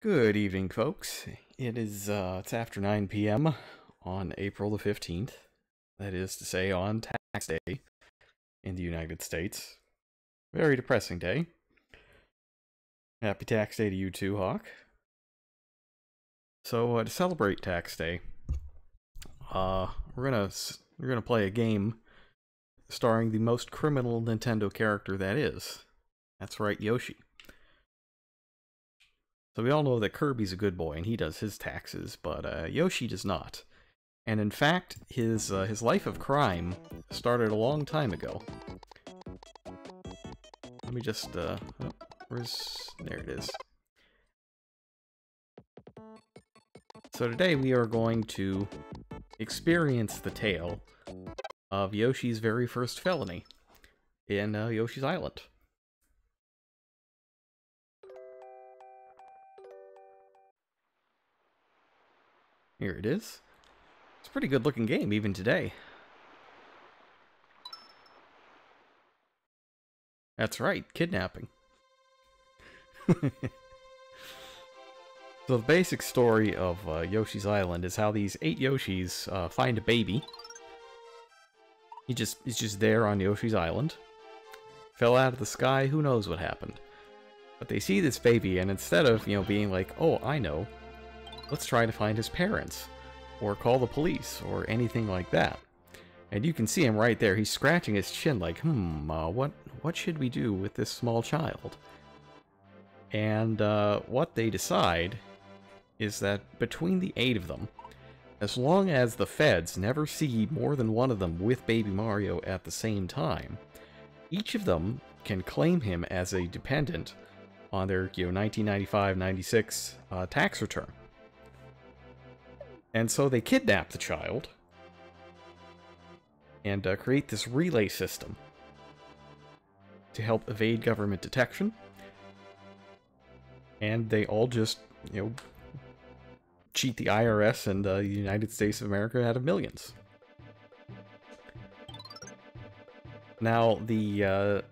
Good evening, folks. It's after 9 p.m. on April the 15th. That is to say, on tax day in the United States. Very depressing day. Happy tax day to you too, Hawk. So, to celebrate tax day, we're gonna play a game starring the most criminal Nintendo character that is. That's right, Yoshi. So we all know that Kirby's a good boy and he does his taxes, but Yoshi does not. And in fact, his life of crime started a long time ago. Let me just there it is. So today we are going to experience the tale of Yoshi's very first felony in Yoshi's Island. Here it is. It's a pretty good looking game even today. That's right, kidnapping. So the basic story of Yoshi's Island is how these 8 Yoshis find a baby. He's just there on Yoshi's Island. Fell out of the sky, who knows what happened. But they see this baby, and instead of, being like, oh, I know, let's try to find his parents, or call the police, or anything like that. And you can see him right there, he's scratching his chin like, what should we do with this small child? And what they decide is that between the 8 of them, as long as the feds never see more than one of them with Baby Mario at the same time, each of them can claim him as a dependent on their 1995-96 tax return. And so they kidnap the child and create this relay system to help evade government detection. And they all just, cheat the IRS and the United States of America out of millions. Now, the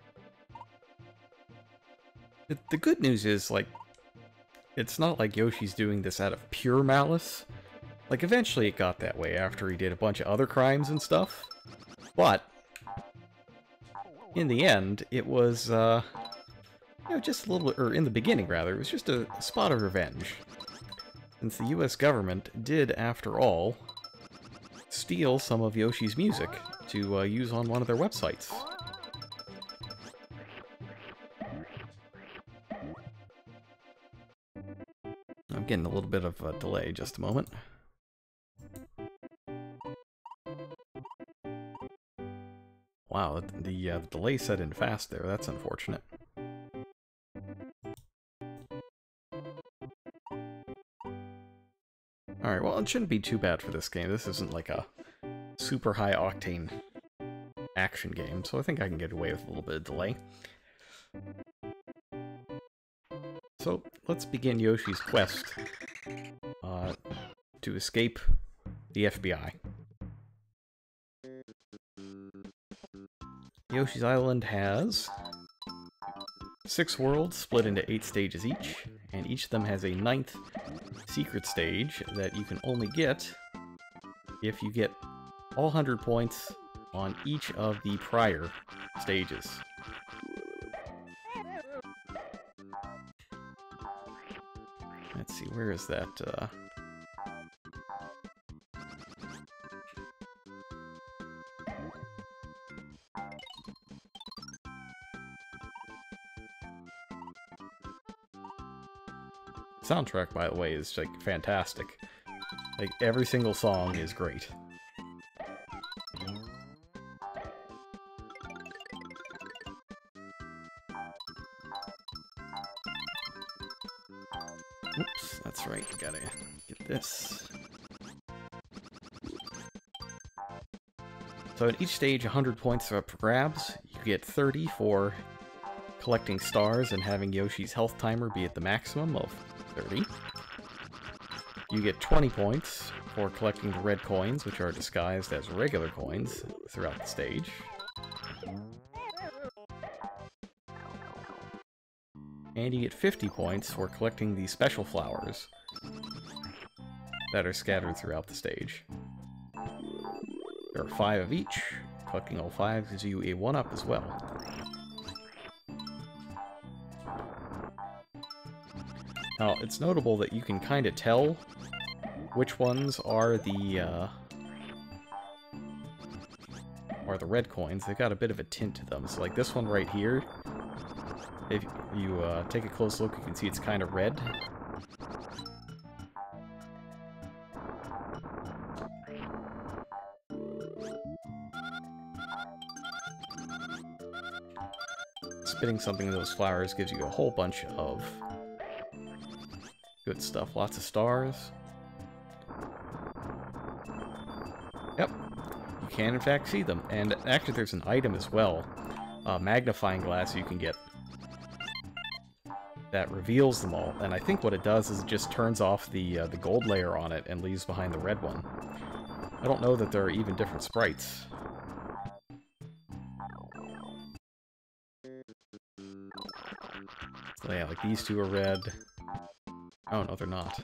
good news is, it's not like Yoshi's doing this out of pure malice. Eventually it got that way after he did a bunch of other crimes and stuff. But, in the end, it was, just a little bit, or in the beginning, rather, it was just a spot of revenge. Since the US government did, after all, steal some of Yoshi's music to use on one of their websites. I'm getting a little bit of a delay, just a moment. Wow, the delay set in fast there, that's unfortunate. Alright, well, it shouldn't be too bad for this game. This isn't like a super high-octane action game, so I think I can get away with a little bit of delay. So, let's begin Yoshi's quest to escape the FBI. Yoshi's Island has 6 worlds split into 8 stages each, and each of them has a 9th secret stage that you can only get if you get all 100 points on each of the prior stages. Let's see, where is that? Soundtrack, by the way, is fantastic. Every single song is great. Oops, that's right, gotta get this. So at each stage, 100 points are up for grabs. You get 30 for collecting stars and having Yoshi's health timer be at the maximum of 30. You get 20 points for collecting the red coins, which are disguised as regular coins throughout the stage. And you get 50 points for collecting the special flowers that are scattered throughout the stage. There are 5 of each. Collecting all 5 gives you a 1-up as well. Now, it's notable that you can kind of tell which ones are the red coins. They've got a bit of a tint to them. So like this one right here, if you take a close look, you can see it's kind of red. Spitting something in those flowers gives you a whole bunch of good stuff. Lots of stars. Yep, you can in fact see them. And actually there's an item as well, a magnifying glass you can get that reveals them all. And I think what it does is it just turns off the gold layer on it and leaves behind the red one. I don't know that there are even different sprites. So yeah, like these two are red. Oh no, they're not.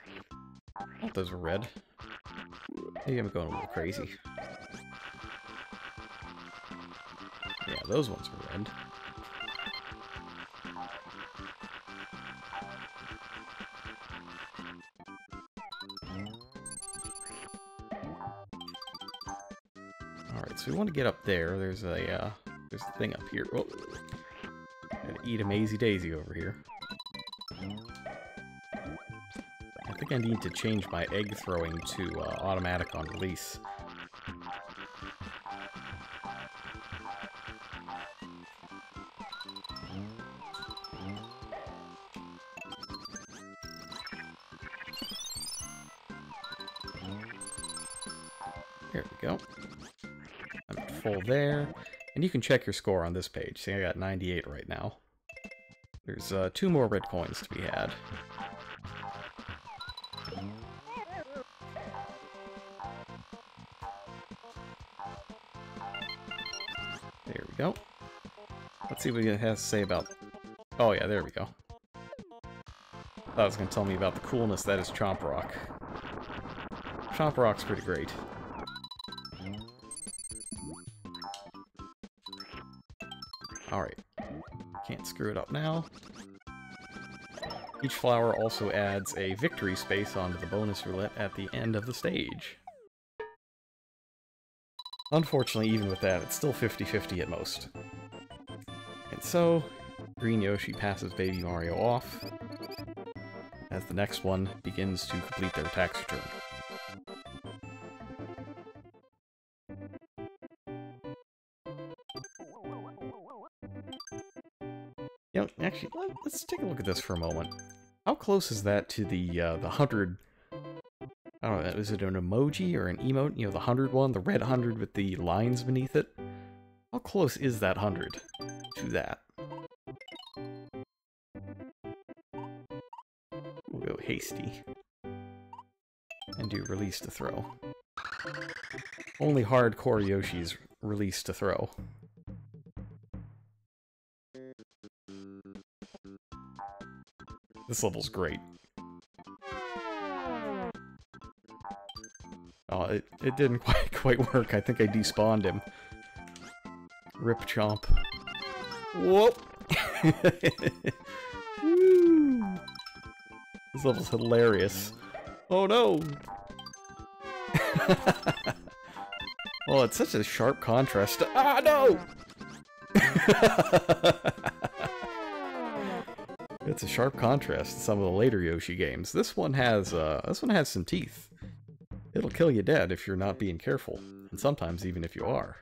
I thought those were red. Maybe I'm going a little crazy. Yeah, those ones were red. Alright, so we want to get up there. There's a thing up here. Oh, gotta eat a Mazy Daisy over here. I think I need to change my egg throwing to automatic on release. There we go. I'm at full there. And you can check your score on this page. See, I got 98 right now. There's 2 more red coins to be had. There we go. Let's see what it has to say about... Oh yeah, there we go. Thought it was going to tell me about the coolness that is Chomp Rock. Chomp Rock's pretty great. Alright. Can't screw it up now. Each flower also adds a victory space onto the bonus roulette at the end of the stage. Unfortunately, even with that, it's still 50-50 at most. And so, Green Yoshi passes Baby Mario off, as the next one begins to complete their tax return. You know, actually, let's take a look at this for a moment. How close is that to the 100... I don't know, is it an emoji or an emote? You know, the 100 one, the red 100 with the lines beneath it? How close is that 100 to that? We'll go hasty. And do release to throw. Only hardcore Yoshi's release to throw. This level's great. Oh, it didn't quite work. I think I despawned him. Rip Chomp. Whoop! Woo! This level's hilarious. Oh no! Well, it's such a sharp contrast to— ah, no! It's a sharp contrast to some of the later Yoshi games. This one has some teeth. It'll kill you dead if you're not being careful, and sometimes even if you are.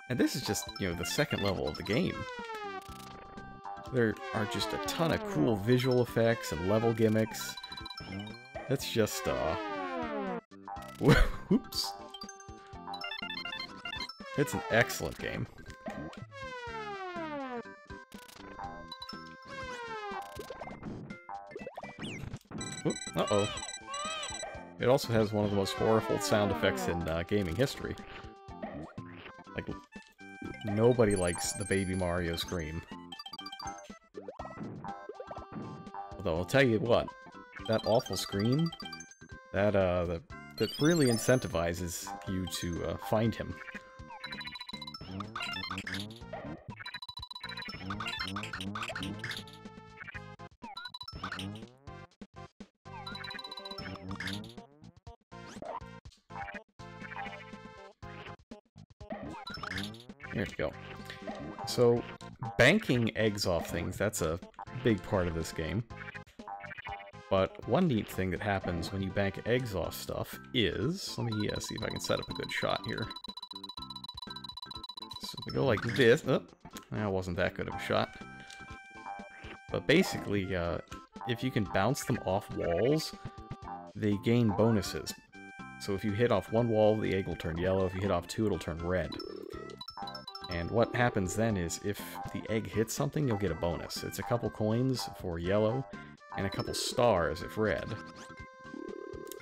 And this is just, you know, the second level of the game. There are just a ton of cool visual effects and level gimmicks. It's just, whoops. It's an excellent game. Uh-oh. It also has one of the most horrible sound effects in gaming history. Like, nobody likes the Baby Mario scream. Although, I'll tell you what, that awful scream, that really incentivizes you to find him. There we go. So, banking eggs off things, that's a big part of this game. But one neat thing that happens when you bank eggs off stuff is... Let me see if I can set up a good shot here. So we go like this. Oh, that wasn't that good of a shot. But basically, if you can bounce them off walls, they gain bonuses. So if you hit off one wall, the egg will turn yellow. If you hit off two, it'll turn red. And what happens then is, if the egg hits something, you'll get a bonus. It's a couple coins for yellow, and a couple stars if red.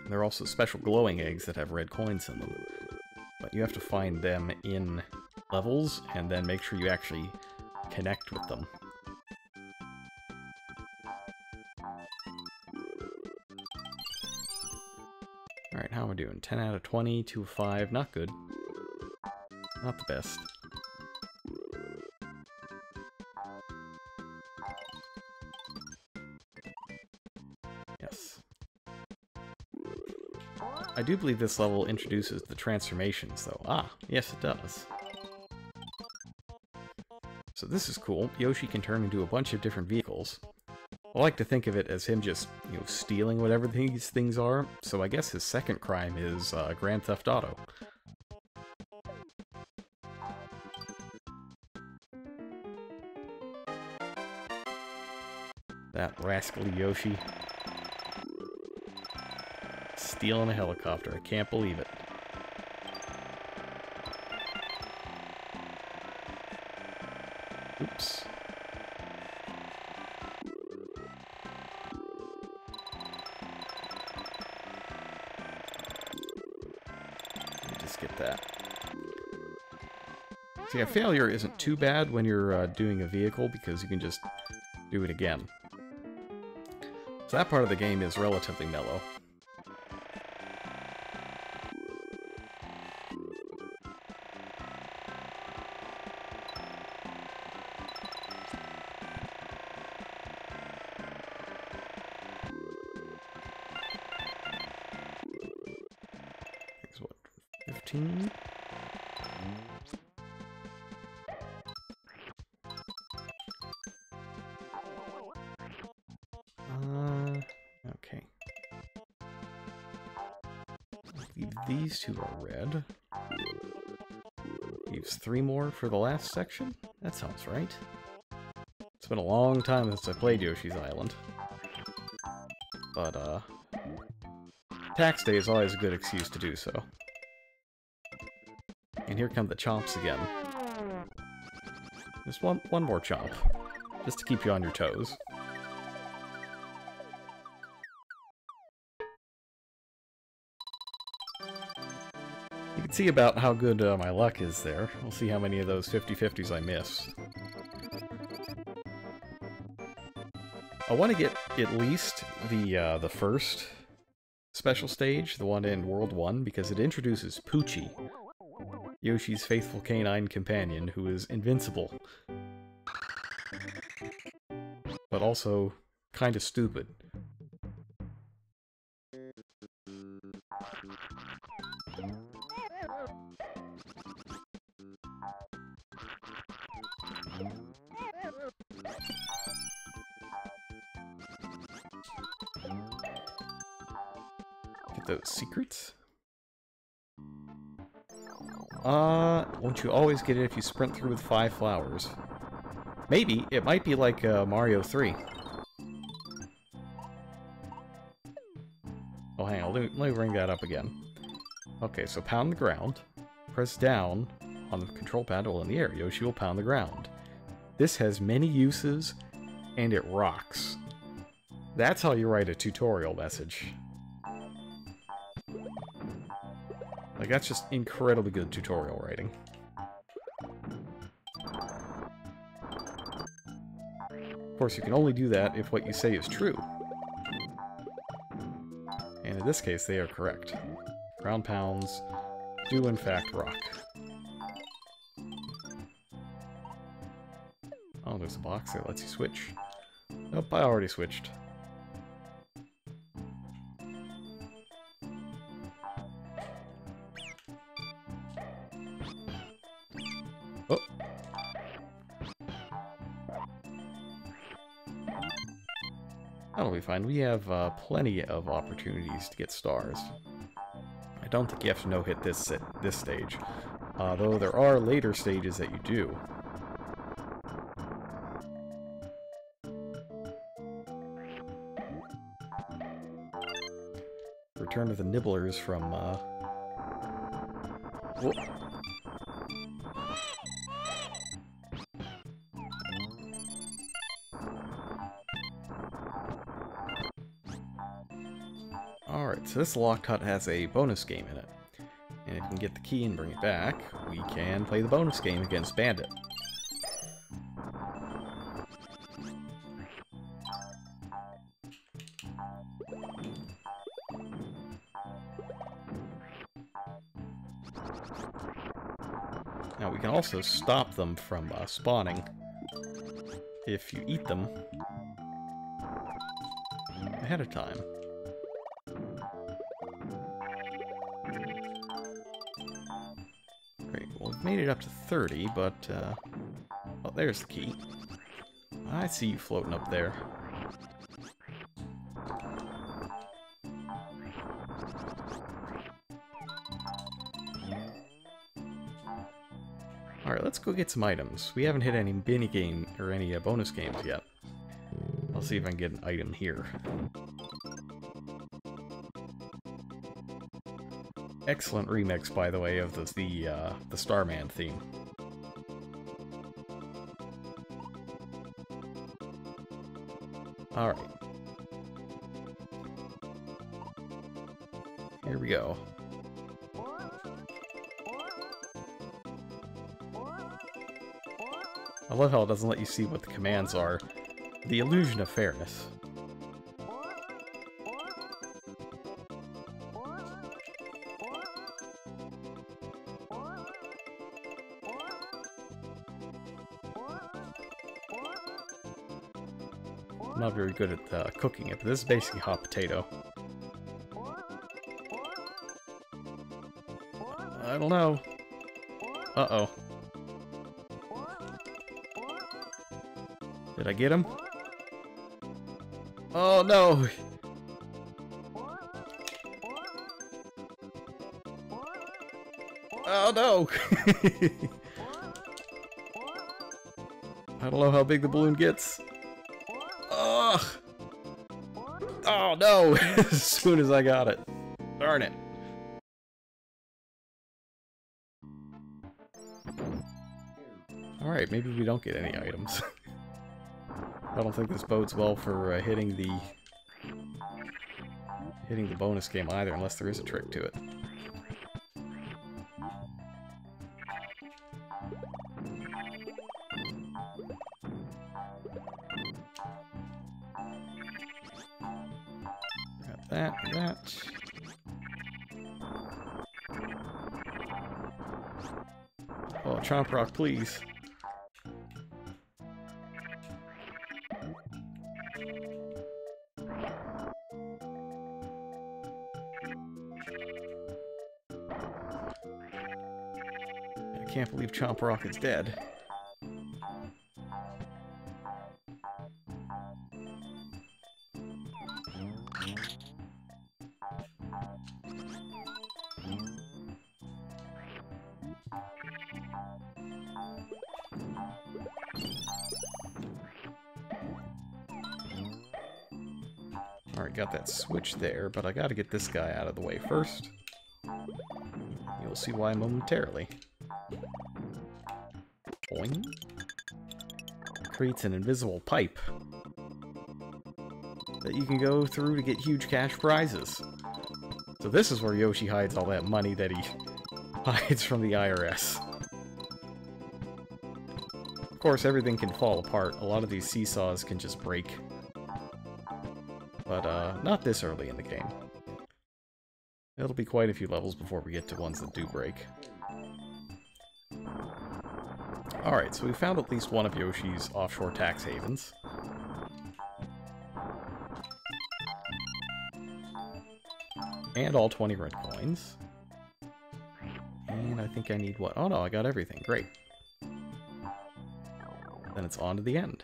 There are also special glowing eggs that have red coins in them. But you have to find them in levels, and then make sure you actually connect with them. Alright, how am I doing? 10 out of 20, 2 of 5, not good. Not the best. Yes. I do believe this level introduces the transformations, though. Ah, yes it does. So this is cool. Yoshi can turn into a bunch of different vehicles. I like to think of it as him just, you know, stealing whatever these things are, so I guess his second crime is Grand Theft Auto. That rascally Yoshi. Stealing a helicopter, I can't believe it. Oops. Just get that. See, a failure isn't too bad when you're doing a vehicle, because you can just do it again. So that part of the game is relatively mellow. It's what, 15? Okay. These two are red. Leaves 3 more for the last section? That sounds right. It's been a long time since I played Yoshi's Island. But, tax day is always a good excuse to do so. And here come the chomps again. Just one more chomp. Just to keep you on your toes. You can see about how good my luck is there. We'll see how many of those 50-50s I miss. I want to get at least the first special stage, the one in World 1, because it introduces Poochie, Yoshi's faithful canine companion, who is invincible. But also kind of stupid. Get those secrets. Won't you always get it if you sprint through with 5 flowers? Maybe. It might be like Mario 3. Oh, hang on. Let me bring that up again. Okay, so pound the ground. Press down on the control pad while in the air. Yoshi will pound the ground. This has many uses, and it rocks. That's how you write a tutorial message. Like, that's just incredibly good tutorial writing. Of course, you can only do that if what you say is true. And in this case, they are correct. Ground pounds do in fact rock. Oh, there's a box that lets you switch. Nope, I already switched. Oh. That'll be fine. We have plenty of opportunities to get stars. I don't think you have to no-hit this at this stage, though there are later stages that you do. Return to the nibblers from, whoop. Alright, so this locked hut has a bonus game in it. And if we can get the key and bring it back, we can play the bonus game against Bandit. Now we can also stop them from spawning if you eat them ahead of time. Great, well we've made it up to 30, but oh, there's the key. I see you floating up there. Alright, let's go get some items. We haven't hit any mini game or any bonus games yet. I'll see if I can get an item here. Excellent remix, by the way, of the Starman theme. Alright. Here we go. I love how it doesn't let you see what the commands are. The illusion of fairness. I'm not very good at cooking it, but this is basically hot potato. I don't know. Uh-oh. Did I get him? Oh no! Oh no! I don't know how big the balloon gets. Ugh! Oh no! As soon as I got it. Darn it. Alright, maybe we don't get any items. I don't think this bodes well for hitting the bonus game either, unless there is a trick to it. Got that, that. Oh, Chomp Rock, please. I can't believe Chomp Rock is dead. Alright, got that switch there, but I gotta get this guy out of the way first. You'll see why momentarily. Boing. Creates an invisible pipe that you can go through to get huge cash prizes. So this is where Yoshi hides all that money that he hides from the IRS. Of course, everything can fall apart. A lot of these seesaws can just break. But, not this early in the game. It'll be quite a few levels before we get to ones that do break. Alright, so we found at least one of Yoshi's offshore tax havens. And all 20 red coins. And I think I need what? Oh no, I got everything. Great. Then it's on to the end.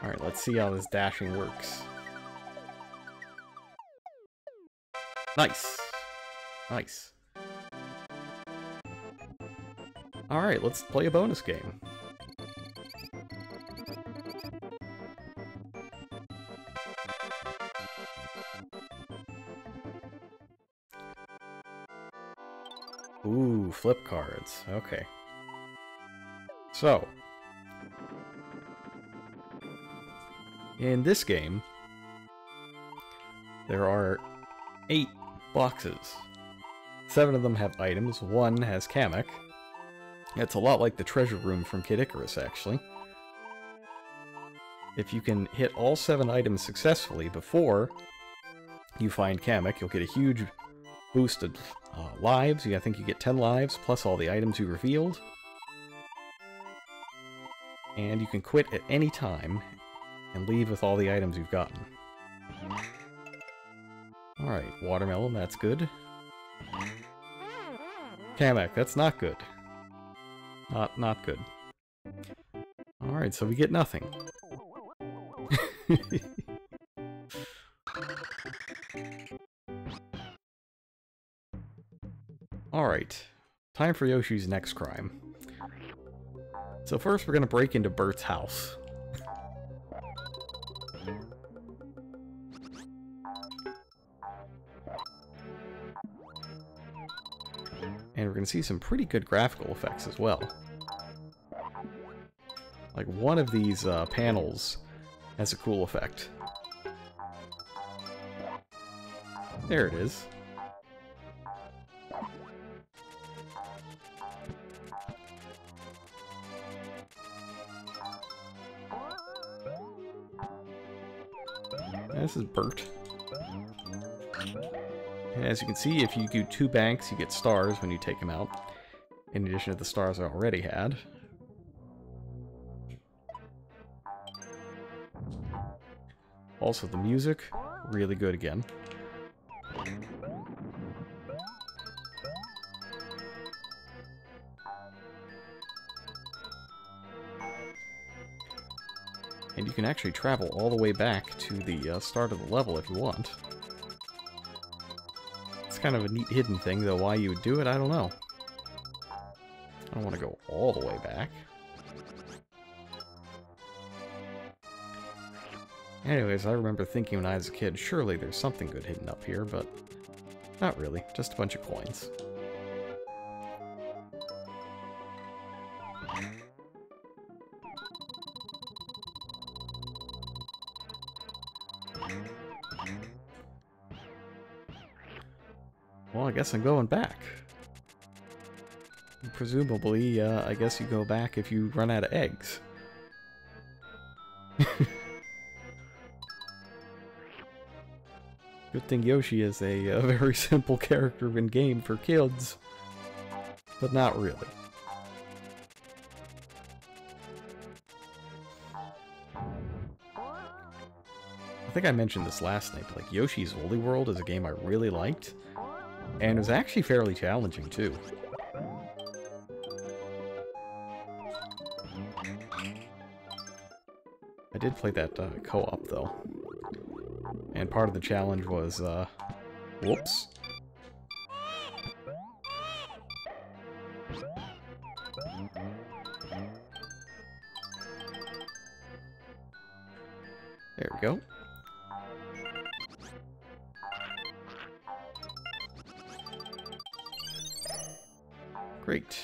Alright, let's see how this dashing works. Nice! Nice. Alright, let's play a bonus game. Ooh, flip cards. Okay. So, in this game, there are 8 boxes. 7 of them have items, 1 has Kamek. It's a lot like the treasure room from Kid Icarus, actually. If you can hit all 7 items successfully before you find Kamek, you'll get a huge boost of lives. I think you get 10 lives, plus all the items you revealed. And you can quit at any time and leave with all the items you've gotten. Alright, watermelon, that's good. Kamek, that's not good. Not good. Alright, so we get nothing. Alright, time for Yoshi's next crime. So first we're gonna break into Bert's house. And we're gonna see some pretty good graphical effects as well. Like, one of these panels has a cool effect. There it is. This is Bert. And as you can see, if you do 2 banks, you get stars when you take them out, in addition to the stars I already had. Also, the music, really good again. And you can actually travel all the way back to the start of the level if you want. It's kind of a neat hidden thing, though why you would do it, I don't know. I don't want to go all the way back. Anyways, I remember thinking when I was a kid, surely there's something good hidden up here, but not really, just a bunch of coins. Well, I guess I'm going back. Presumably, I guess you go back if you run out of eggs. Good thing Yoshi is a very simple character in game for kids. But not really. I think I mentioned this last night, but like, Yoshi's Woolly World is a game I really liked. And it was actually fairly challenging, too. I did play that co-op, though. And part of the challenge was, whoops. There we go. Great.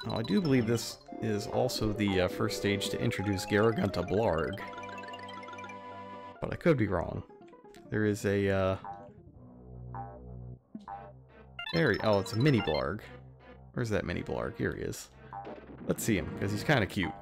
Now, I do believe this is also the first stage to introduce Garagunta Blarg. But I could be wrong. There is a, oh, it's a mini Blarg. Where's that mini Blarg? Here he is. Let's see him, because he's kind of cute.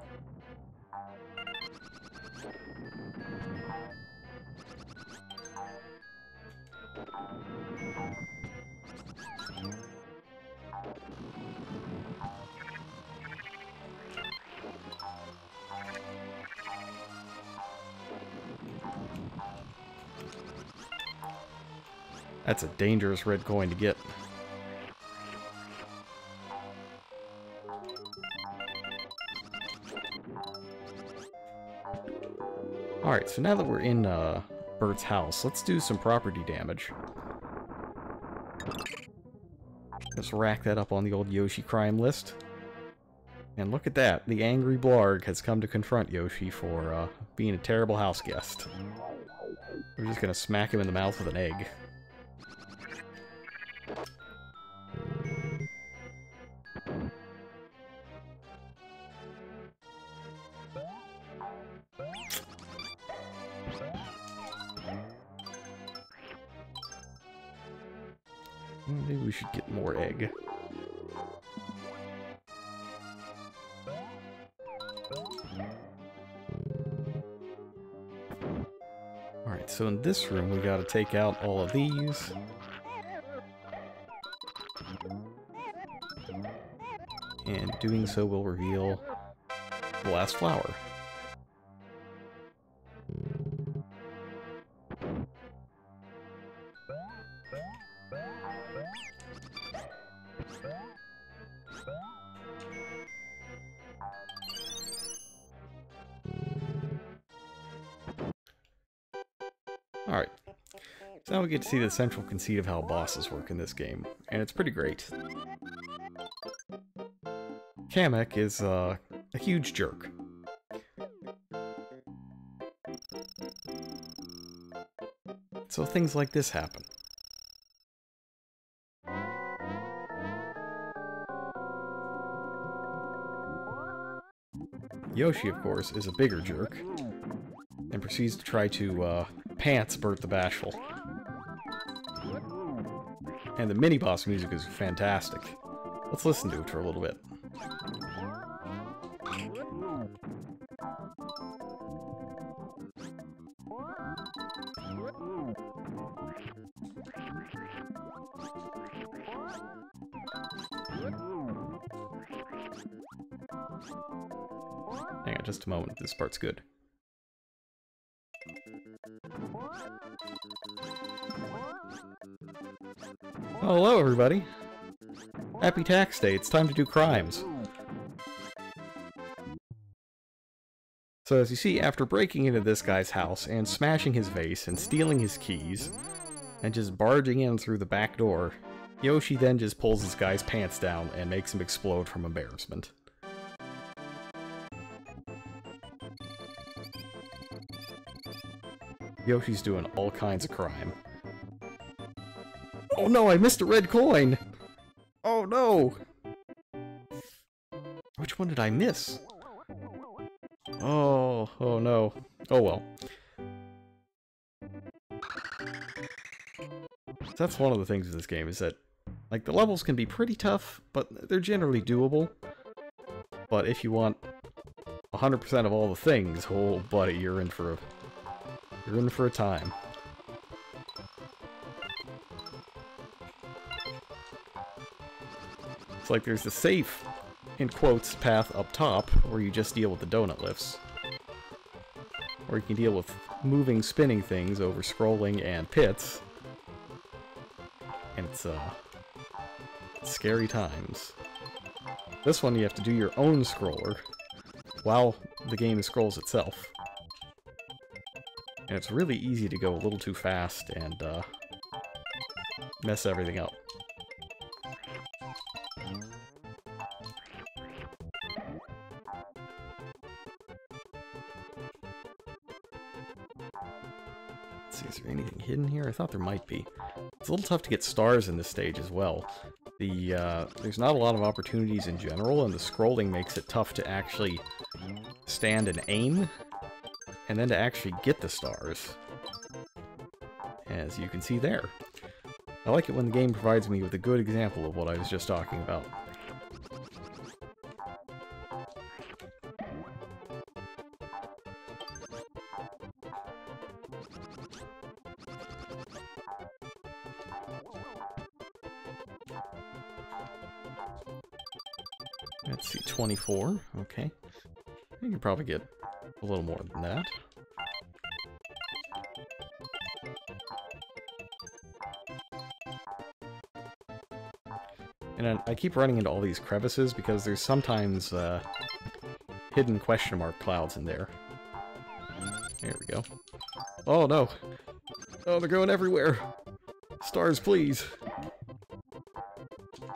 That's a dangerous red coin to get. Alright, so now that we're in Bert's house, let's do some property damage. Just rack that up on the old Yoshi crime list. And look at that, the angry Blarg has come to confront Yoshi for being a terrible house guest. We're just gonna smack him in the mouth with an egg. Maybe we should get more egg. Alright, so in this room we gotta take out all of these. And doing so will reveal the last flower. Alright, so now we get to see the central conceit of how bosses work in this game, and it's pretty great. Kamek is a huge jerk. So things like this happen. Yoshi, of course, is a bigger jerk, and proceeds to try to pants Bert the Bashful. And the mini-boss music is fantastic. Let's listen to it for a little bit. Hang on just a moment, this part's good. Oh, hello everybody! Happy tax day, it's time to do crimes. So as you see, after breaking into this guy's house and smashing his vase and stealing his keys, and just barging in through the back door, Yoshi then just pulls this guy's pants down and makes him explode from embarrassment. Yoshi's doing all kinds of crime. Oh no, I missed a red coin! Oh no! Which one did I miss? Oh no. Oh well. That's one of the things with this game, is that, like, the levels can be pretty tough, but they're generally doable. But if you want 100% of all the things, oh buddy, you're in for a time. It's like there's the safe, in quotes, path up top, where you just deal with the donut lifts. Or you can deal with moving, spinning things over scrolling and pits. And it's scary times. This one you have to do your own scroller, while the game scrolls itself. And it's really easy to go a little too fast and mess everything up. Let's see, is there anything hidden here? I thought there might be. It's a little tough to get stars in this stage as well. There's not a lot of opportunities in general, and the scrolling makes it tough to actually stand and aim, and then to actually get the stars. As you can see there. I like it when the game provides me with a good example of what I was just talking about. Let's see, 24. Okay. You can probably get a little more than that. And I keep running into all these crevices because there's sometimes hidden question mark clouds in there. There we go. Oh no! Oh, they're going everywhere! Stars, please!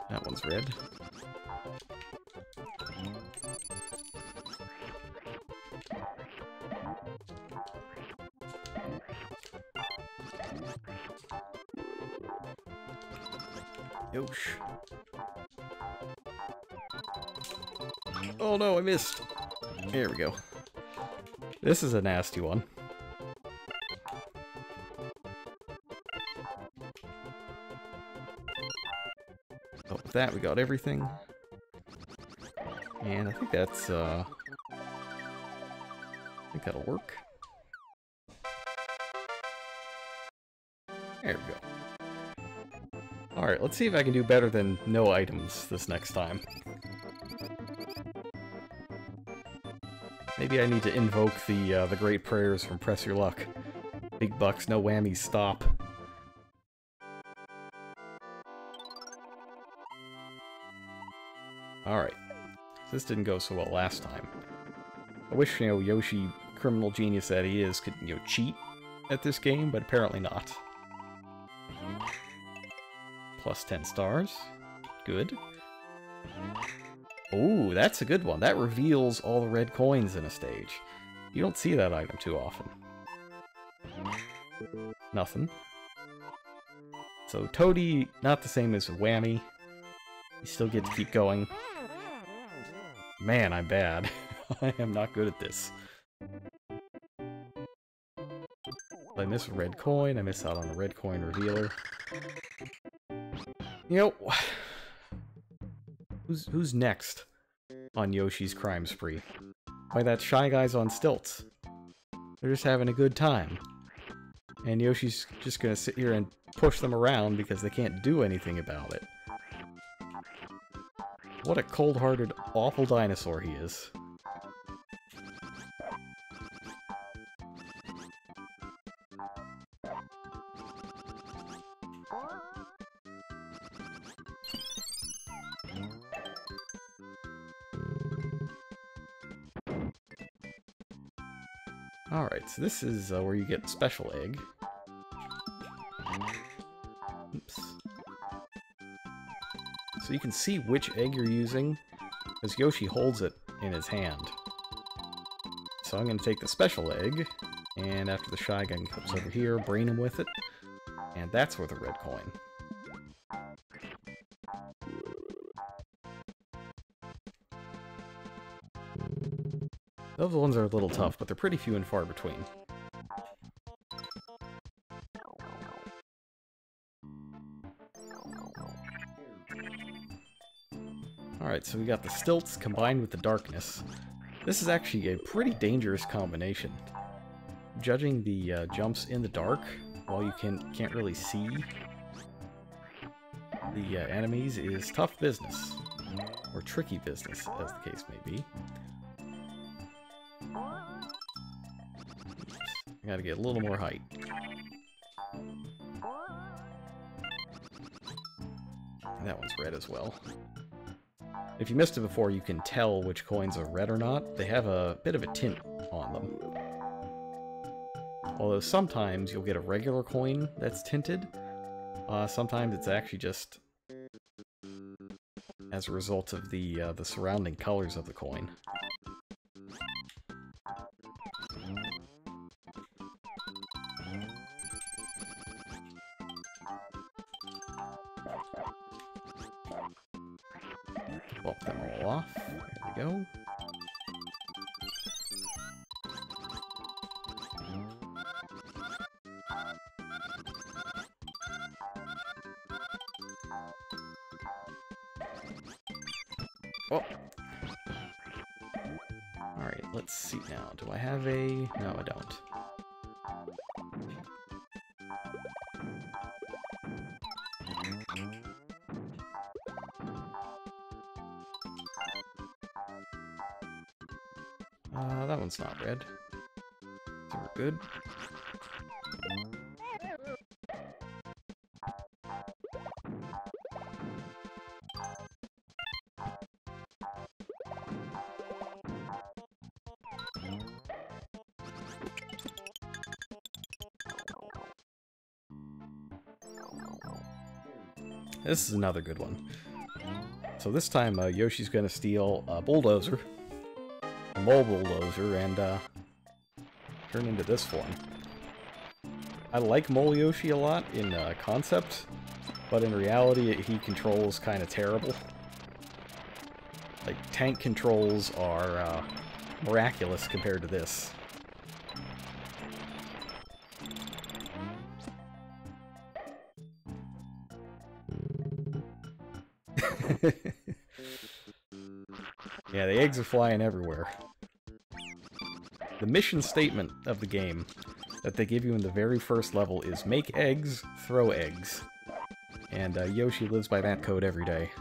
That one's red. Yosh. Oh no, I missed! There we go. This is a nasty one. Oh, with that we got everything. And I think that's, I think that'll work. There we go. Alright, let's see if I can do better than no items this next time. Maybe I need to invoke the great prayers from Press Your Luck. Big bucks, no whammies, stop. Alright. This didn't go so well last time. I wish, you know, Yoshi, criminal genius that he is, could, you know, cheat at this game, but apparently not. Plus 10 stars. Good. Ooh, that's a good one. That reveals all the red coins in a stage. You don't see that item too often. Nothing. So Toadie, not the same as Whammy. You still get to keep going. Man, I'm bad. I am not good at this. I miss a red coin. I miss out on a red coin revealer. You know, who's next on Yoshi's crime spree? Why, that Shy Guy's on stilts. They're just having a good time. And Yoshi's just gonna sit here and push them around because they can't do anything about it. What a cold-hearted, awful dinosaur he is. Alright, so this is where you get special egg. Oops. So you can see which egg you're using, because Yoshi holds it in his hand. So I'm going to take the special egg, and after the Shy Guy comes over here, brain him with it, and that's worth a red coin. Those ones are a little tough, but they're pretty few and far between. Alright, so we got the stilts combined with the darkness. This is actually a pretty dangerous combination. Judging the jumps in the dark, while you can't really see the enemies, is tough business. Or tricky business, as the case may be. I gotta get a little more height. And that one's red as well. If you missed it before, you can tell which coins are red or not. They have a bit of a tint on them. Although sometimes you'll get a regular coin that's tinted. Sometimes it's actually just as a result of the surrounding colors of the coin. There we go. Oh. Alright, let's see now. Do I have a... No, I don't. That one's not red. So we're good. This is another good one. So this time, Yoshi's gonna steal a bulldozer, a mole bulldozer, and turn into this form. I like Mole Yoshi a lot in concept, but in reality, he controls kind of terrible. Like, tank controls are miraculous compared to this. Yeah, the eggs are flying everywhere. The mission statement of the game that they give you in the very first level is make eggs, throw eggs. And Yoshi lives by that code every day.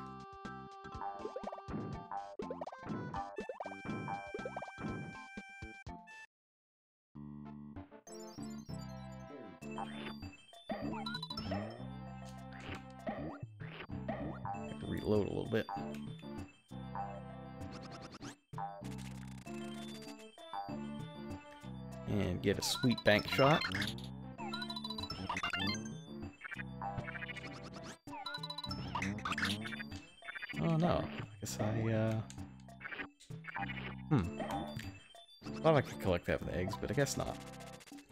Have to reload a little bit. And get a sweet bank shot. Oh no, I guess thought I could collect that with eggs, but I guess not.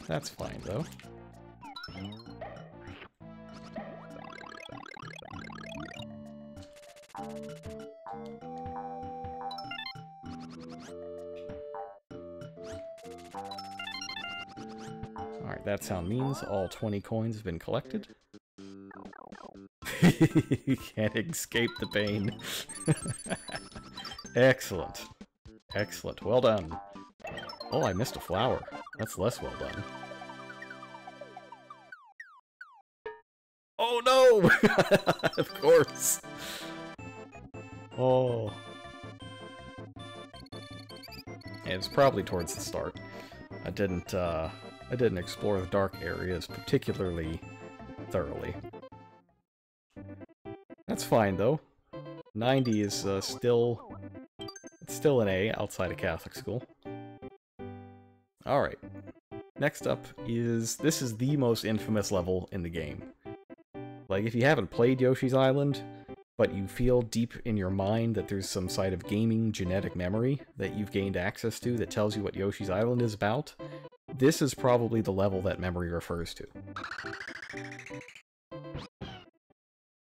That's fine though. Alright, that sound means all 20 coins have been collected. You can't escape the pain. Excellent. Excellent. Well done. Oh, I missed a flower. That's less well done. Oh no! Of course. Oh. And it's probably towards the start. I didn't explore the dark areas particularly thoroughly. That's fine though. 90 is still an A outside of Catholic school. Alright. Next up is... This is the most infamous level in the game. Like, if you haven't played Yoshi's Island, but you feel deep in your mind that there's some side of gaming genetic memory that you've gained access to that tells you what Yoshi's Island is about, this is probably the level that memory refers to.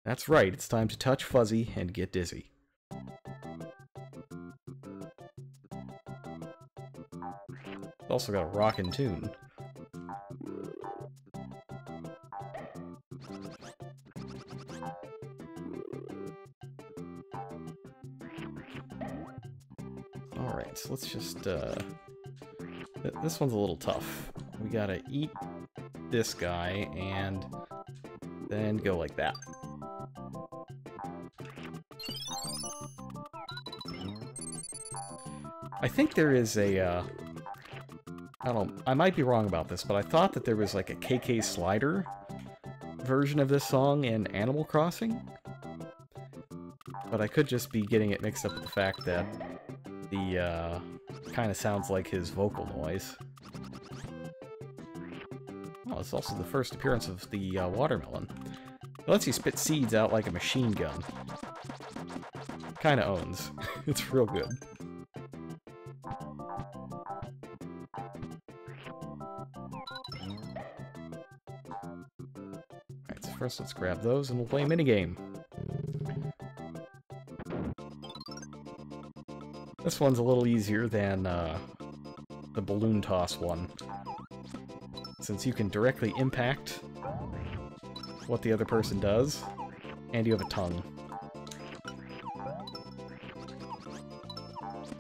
That's right, it's time to touch Fuzzy and get dizzy. It's also got a rockin' tune. Alright, so let's just, this one's a little tough. We gotta eat this guy and then go like that. I think there is a, I might be wrong about this, but I thought that there was like a KK Slider version of this song in Animal Crossing. But I could just be getting it mixed up with the fact that the, kind of sounds like his vocal noise. Oh, it's also the first appearance of the watermelon. It lets you spit seeds out like a machine gun. Kinda owns. It's real good. Alright, so first let's grab those and we'll play a minigame. This one's a little easier than the balloon toss one, since you can directly impact what the other person does, and you have a tongue.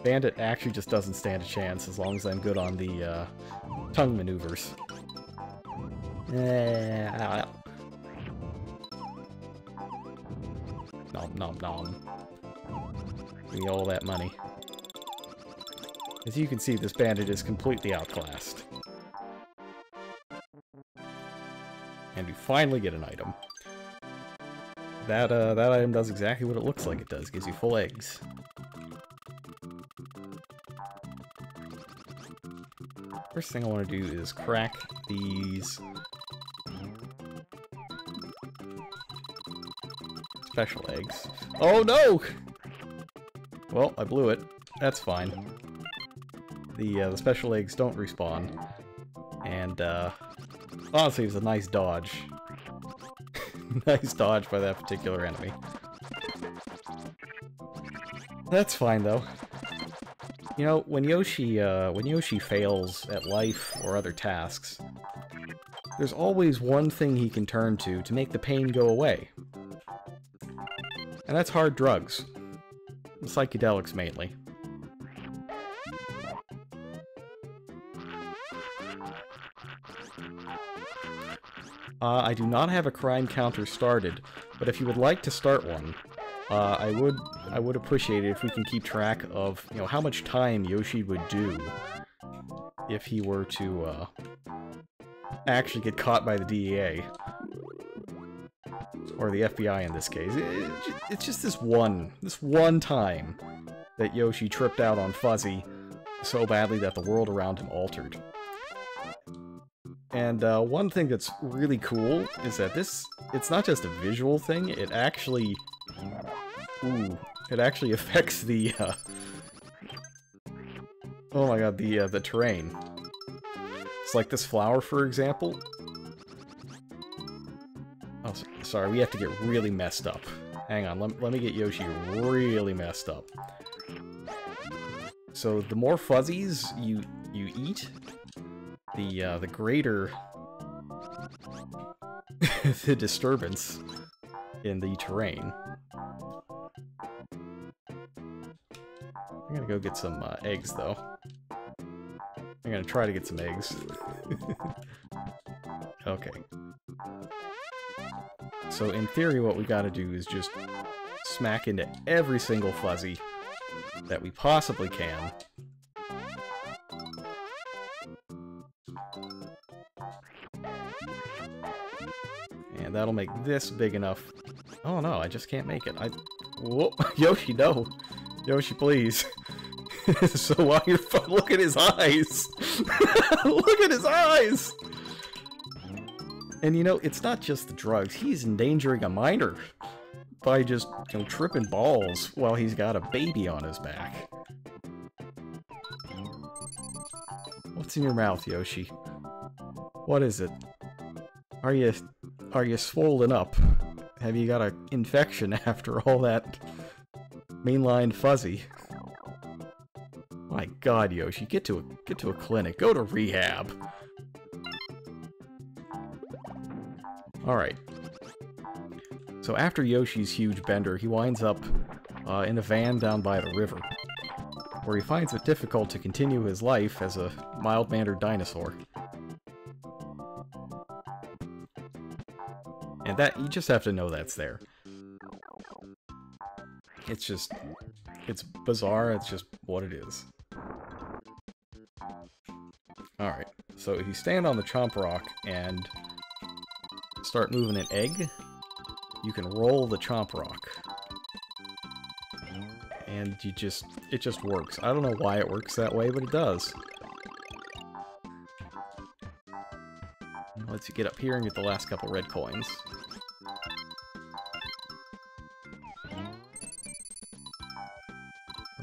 Bandit actually just doesn't stand a chance as long as I'm good on the tongue maneuvers. Nom nom nom. Give me all that money. As you can see, this bandit is completely outclassed. And we finally get an item. That item does exactly what it looks like it does. Gives you full eggs. First thing I want to do is crack these special eggs. Oh no! Well, I blew it. That's fine. The special eggs don't respawn. And, honestly, it was a nice dodge. Nice dodge by that particular enemy. That's fine, though. You know, when Yoshi fails at life or other tasks, there's always one thing he can turn to make the pain go away. And that's hard drugs. Psychedelics, mainly. I do not have a crime counter started, but if you would like to start one, I would appreciate it if we can keep track of, you know, how much time Yoshi would do if he were to actually get caught by the DEA. Or the FBI in this case. It's just this one time that Yoshi tripped out on Fuzzy so badly that the world around him altered. And one thing that's really cool is that it's not just a visual thing, it actually... Ooh, it actually affects the, oh my god, the terrain. It's like this flower, for example. Oh, sorry, we have to get really messed up. Hang on, let me get Yoshi really messed up. So the more fuzzies you eat, the greater the disturbance in the terrain. I'm gonna go get some eggs, though. I'm gonna try to get some eggs. Okay. So in theory, what we gotta do is just smack into every single fuzzy that we possibly can. And that'll make this big enough. Oh no, I just can't make it. Whoa, Yoshi, no! Yoshi, please. So while you're look at his eyes! Look at his eyes! And you know, it's not just the drugs. He's endangering a minor by just, you know, tripping balls while he's got a baby on his back. What's in your mouth, Yoshi? What is it? Are you swollen up? Have you got an infection after all that mainline fuzzy? My god, Yoshi, get to a clinic. Go to rehab. Alright. So after Yoshi's huge bender, he winds up in a van down by the river, where he finds it difficult to continue his life as a mild-mannered dinosaur. And that, you just have to know that's there. It's just, it's bizarre, it's just what it is. Alright, so if you stand on the Chomp Rock and start moving an egg, you can roll the Chomp Rock. And it just works. I don't know why it works that way, but it does. It lets you get up here and get the last couple red coins.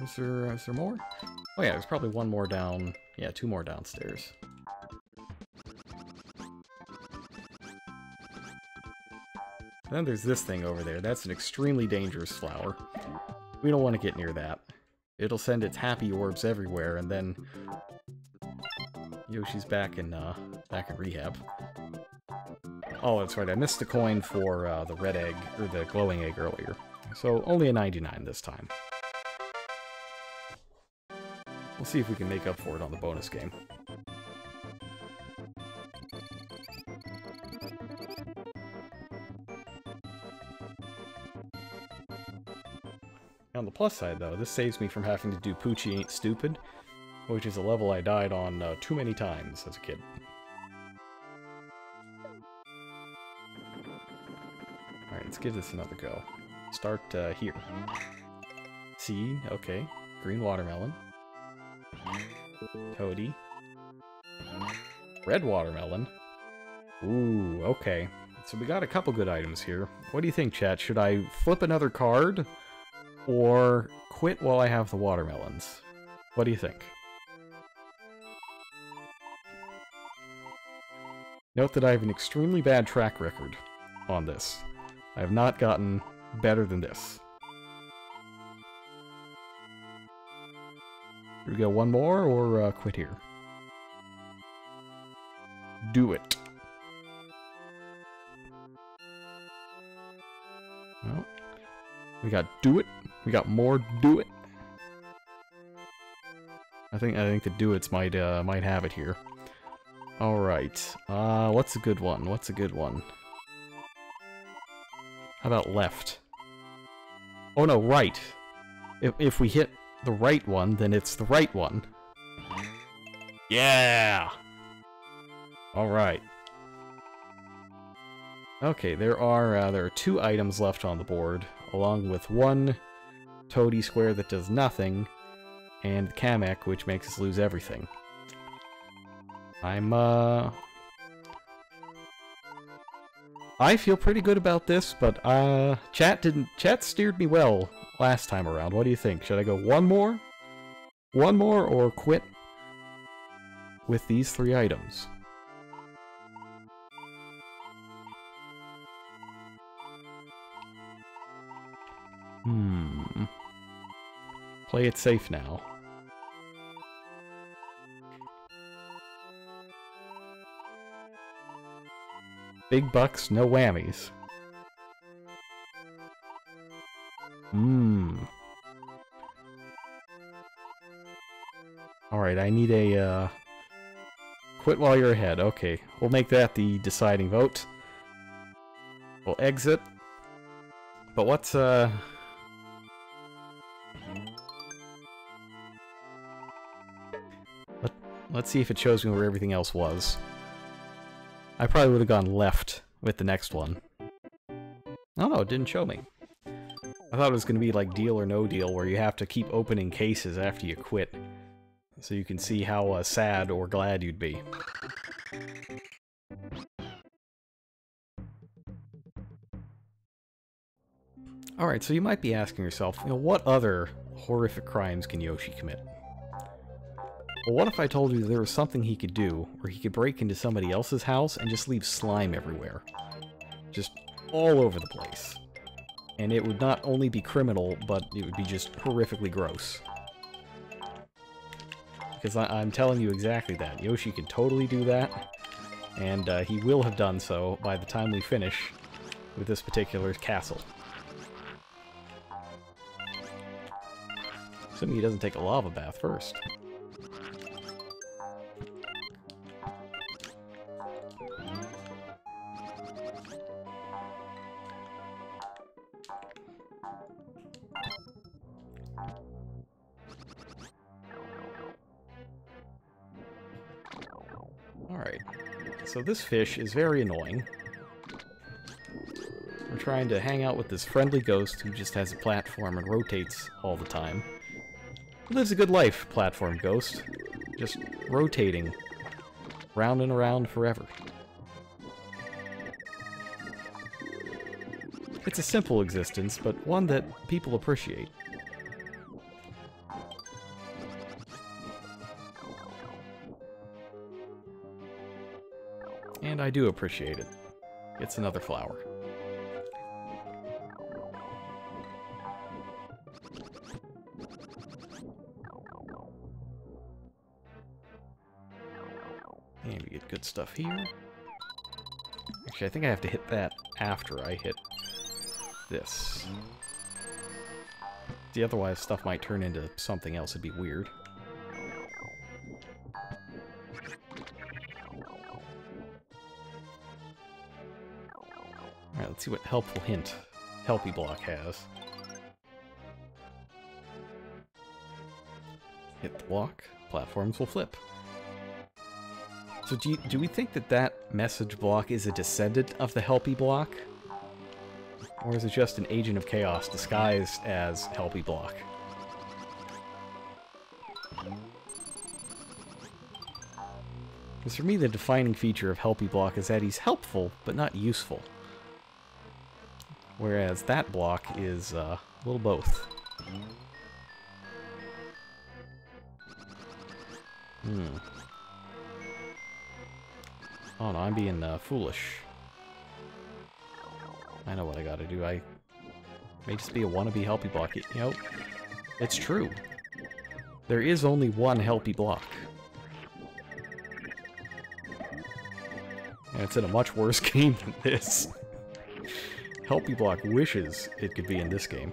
Is there more? Oh yeah, there's probably one more down. Yeah, two more downstairs. And then there's this thing over there. That's an extremely dangerous flower. We don't want to get near that. it'll send its happy orbs everywhere, and then Yoshi's back in rehab. Oh, that's right, I missed the coin for the red egg, or the glowing egg earlier. So, only a 99 this time. We'll see if we can make up for it on the bonus game. On the plus side, though, this saves me from having to do Poochie Ain't Stupid, which is a level I died on too many times as a kid. Alright, let's give this another go. Start here. Seed, okay. Green watermelon. Toady. Red watermelon. Ooh, okay. So we got a couple good items here. What do you think, chat? Should I flip another card? Or quit while I have the watermelons? What do you think? Note that I have an extremely bad track record on this. I have not gotten better than this. Should we go one more, or quit here? Do it. Well, we got do it. We got more do it. I think the do it's might have it here. All right. What's a good one? What's a good one? How about left? Oh no, right. If we hit the right one, then it's the right one. Yeah. All right. Okay, there are 2 items left on the board, along with 1 Toady square that does nothing, and Kamek, which makes us lose everything. I feel pretty good about this, but chat steered me well last time around. What do you think? Should I go one more? One more, or quit with these 3 items? Play it safe now. Big bucks, no whammies. Alright, I need a, quit while you're ahead. Okay, we'll make that the deciding vote. We'll exit. But what's, let's see if it shows me where everything else was. I probably would have gone left with the next one. Oh no, it didn't show me. I thought it was going to be like Deal or No Deal, where you have to keep opening cases after you quit, so you can see how sad or glad you'd be. Alright, so you might be asking yourself, what other horrific crimes can Yoshi commit? Well, what if I told you there was something he could do, where he could break into somebody else's house and just leave slime everywhere? Just all over the place. And it would not only be criminal, but it would be just horrifically gross. Because I'm telling you exactly that. Yoshi can totally do that, and he will have done so by the time we finish with this particular castle. Assuming he doesn't take a lava bath first. Alright, so this fish is very annoying. We're trying to hang out with this friendly ghost who just has a platform and rotates all the time. Lives a good life, platform ghost. Just rotating. Round and around forever. It's a simple existence, but one that people appreciate. And I do appreciate it. It's another flower. And we get good stuff here. Actually, I think I have to hit that after I hit this. See, otherwise stuff might turn into something else. It'd be weird. Alright, let's see what helpful hint Helpy Block has. Hit the block, platforms will flip. So do we think that that message block is a descendant of the Helpy Block? Or is it just an agent of chaos disguised as Helpy Block? Because for me, the defining feature of Helpy Block is that he's helpful, but not useful. Whereas that block is a little both. Oh no, I'm being foolish. I know what I gotta do. I may just be a wannabe Helpy Block. You know, it's true. There is only one Helpy Block. And it's in a much worse game than this. Helpy Block wishes it could be in this game.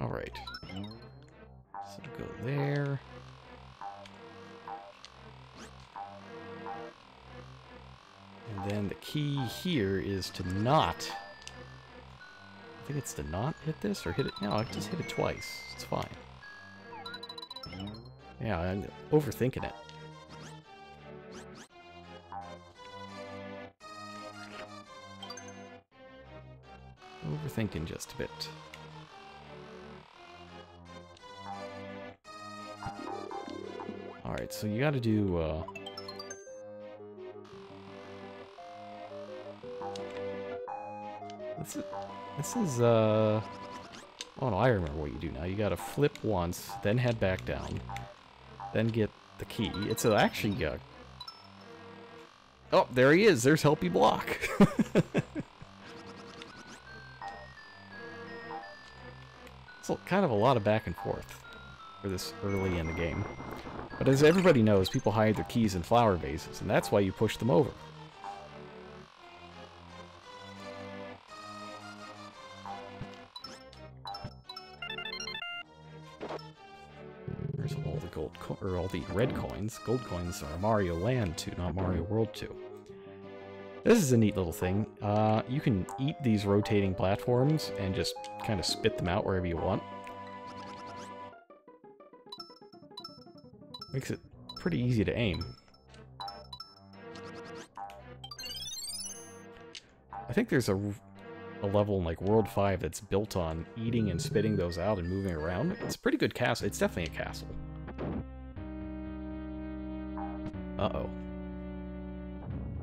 Alright. So go there. And then the key here is to not... I think it's to not hit this, or hit it... No, I just hit it twice. It's fine. Yeah, I'm overthinking it. Overthinking just a bit. Alright, so you gotta do, This is, oh no, I remember what you do now. You gotta flip once, then head back down, then get the key. It's actually, oh, there he is! There's Helpy Block! It's kind of a lot of back and forth for this early in the game. But as everybody knows, people hide their keys in flower vases, and that's why you push them over. There's all the gold, or all the red coins. Gold coins are Mario Land 2, not Mario World 2. This is a neat little thing. You can eat these rotating platforms and just kind of spit them out wherever you want. Makes it pretty easy to aim. I think there's a level in like World 5 that's built on eating and spitting those out and moving around. It's a pretty good castle. It's definitely a castle. Uh-oh.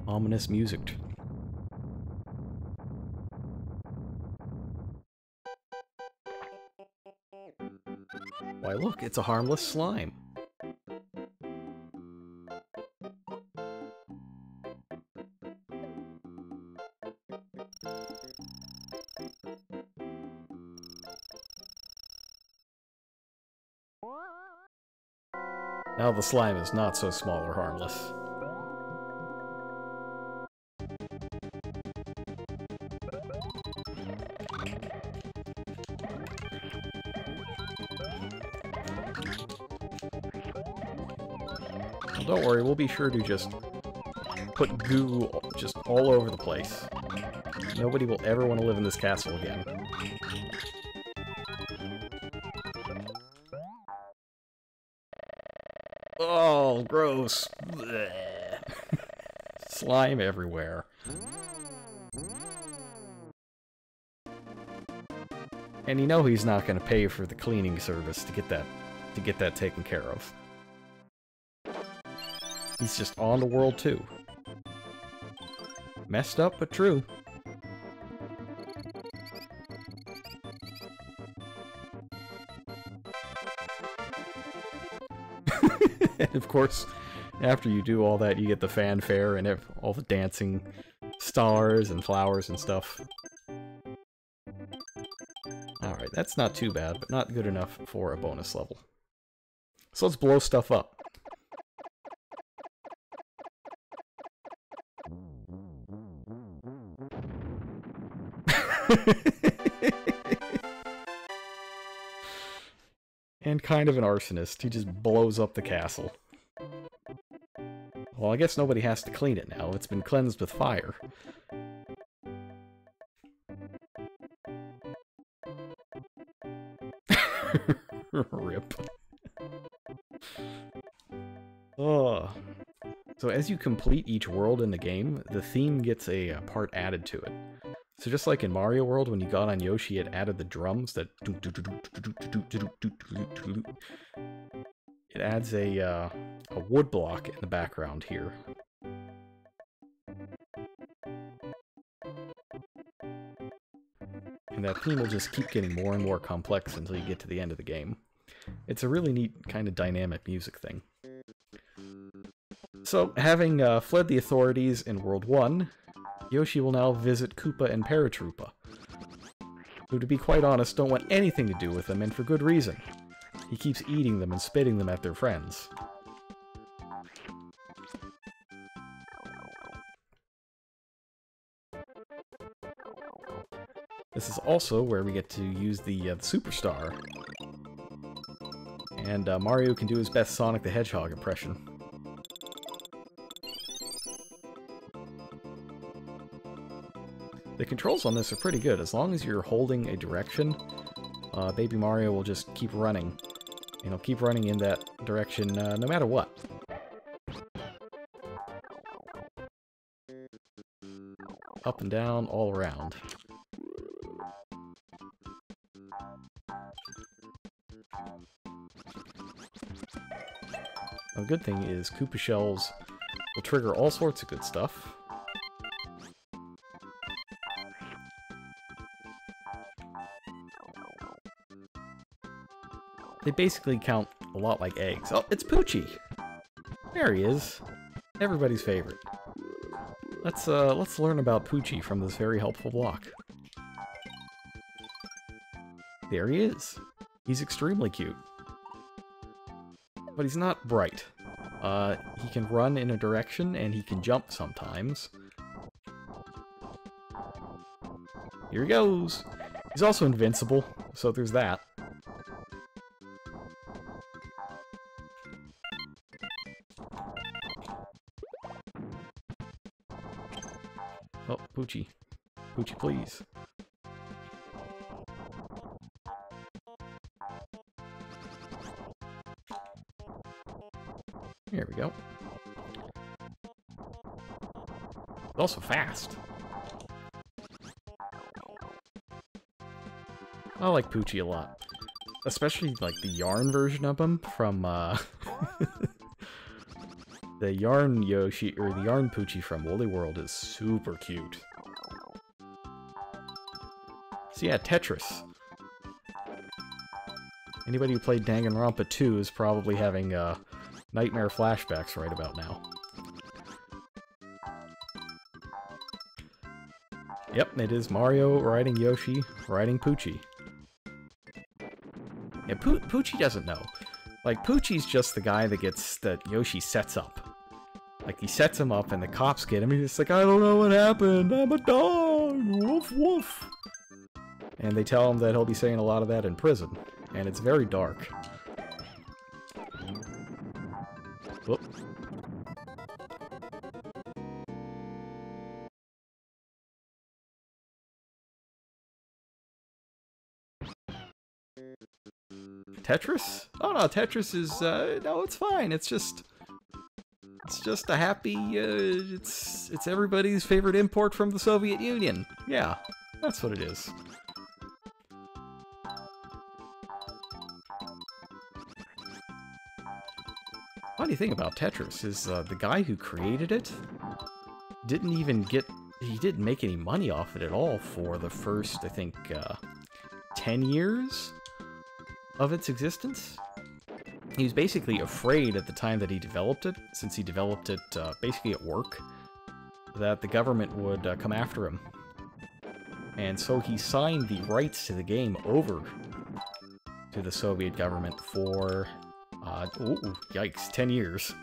Ominous music. Why look, it's a harmless slime. Now the slime is not so small or harmless. Well, don't worry, we'll be sure to just put goo just all over the place. Nobody will ever want to live in this castle again. Oh, gross. Blech. Slime everywhere. And you know he's not going to pay for the cleaning service to get that taken care of. He's just on to World 2. Messed up, but true. And of course, after you do all that, you get the fanfare and all the dancing stars and flowers and stuff. That's not too bad, but not good enough for a bonus level. So let's blow stuff up. And kind of an arsonist. He just blows up the castle. Well, I guess nobody has to clean it now. It's been cleansed with fire. Rip. Oh. So as you complete each world in the game, the theme gets a part added to it. So just like in Mario World, when you got on Yoshi, it added the drums that... It adds a wood block in the background here. And that theme will just keep getting more and more complex until you get to the end of the game. It's a really neat kind of dynamic music thing. So, having fled the authorities in World 1, Yoshi will now visit Koopa and Paratroopa, who, to be quite honest, don't want anything to do with him, and for good reason. He keeps eating them and spitting them at their friends. This is also where we get to use the Superstar. And Mario can do his best Sonic the Hedgehog impression. The controls on this are pretty good. As long as you're holding a direction, Baby Mario will just keep running. And he'll keep running in that direction no matter what. Up and down, all around. The good thing is Koopa shells will trigger all sorts of good stuff. They basically count a lot like eggs. Oh, it's Poochie! There he is. Everybody's favorite. Let's learn about Poochie from this very helpful block. There he is. He's extremely cute. But he's not bright. He can run in a direction, and he can jump sometimes. Here he goes! He's also invincible, so there's that. Oh, Poochie. Poochie, please. Here we go. Also fast. I like Poochie a lot. Especially, like, the yarn version of him from, the yarn Yoshi, or the yarn Poochie from Woolly World is super cute. So yeah, Tetris. Anybody who played Danganronpa 2 is probably having, nightmare flashbacks right about now. Yep, it is Mario riding Yoshi, riding Poochie. Yeah, Poochie doesn't know. Like, Poochie's just the guy that Yoshi sets up. Like, he sets him up and the cops get him, and he's just like, I don't know what happened, I'm a dog, woof woof. And they tell him that he'll be saying a lot of that in prison, and it's very dark. Whoop. Tetris? Oh no, Tetris is, no, it's fine. It's just a happy, it's everybody's favorite import from the Soviet Union. Yeah, that's what it is. Funny thing about Tetris is, the guy who created it he didn't make any money off it at all for the first, I think, 10 years of its existence. He was basically afraid at the time that he developed it, since he developed it basically at work, that the government would come after him. And so he signed the rights to the game over to the Soviet government for, ooh, yikes, 10 years.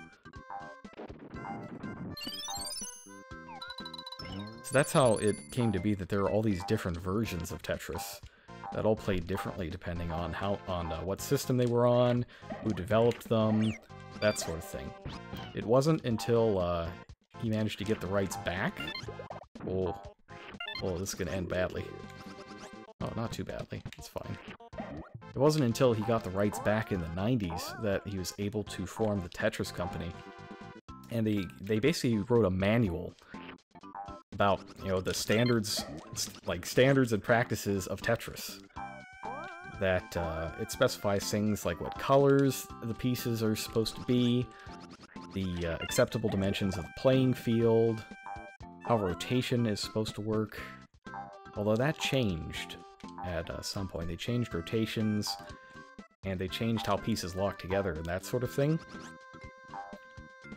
So that's how it came to be that there are all these different versions of Tetris that all played differently depending on what system they were on, who developed them, that sort of thing. It wasn't until he managed to get the rights back. Oh, this is gonna end badly. Oh, not too badly. It's fine. It wasn't until he got the rights back in the 90s that he was able to form the Tetris company. And they basically wrote a manual about, you know, the standards and practices of Tetris. That it specifies things like what colors the pieces are supposed to be, the acceptable dimensions of the playing field, how rotation is supposed to work. Although that changed at some point. They changed rotations, and they changed how pieces lock together and that sort of thing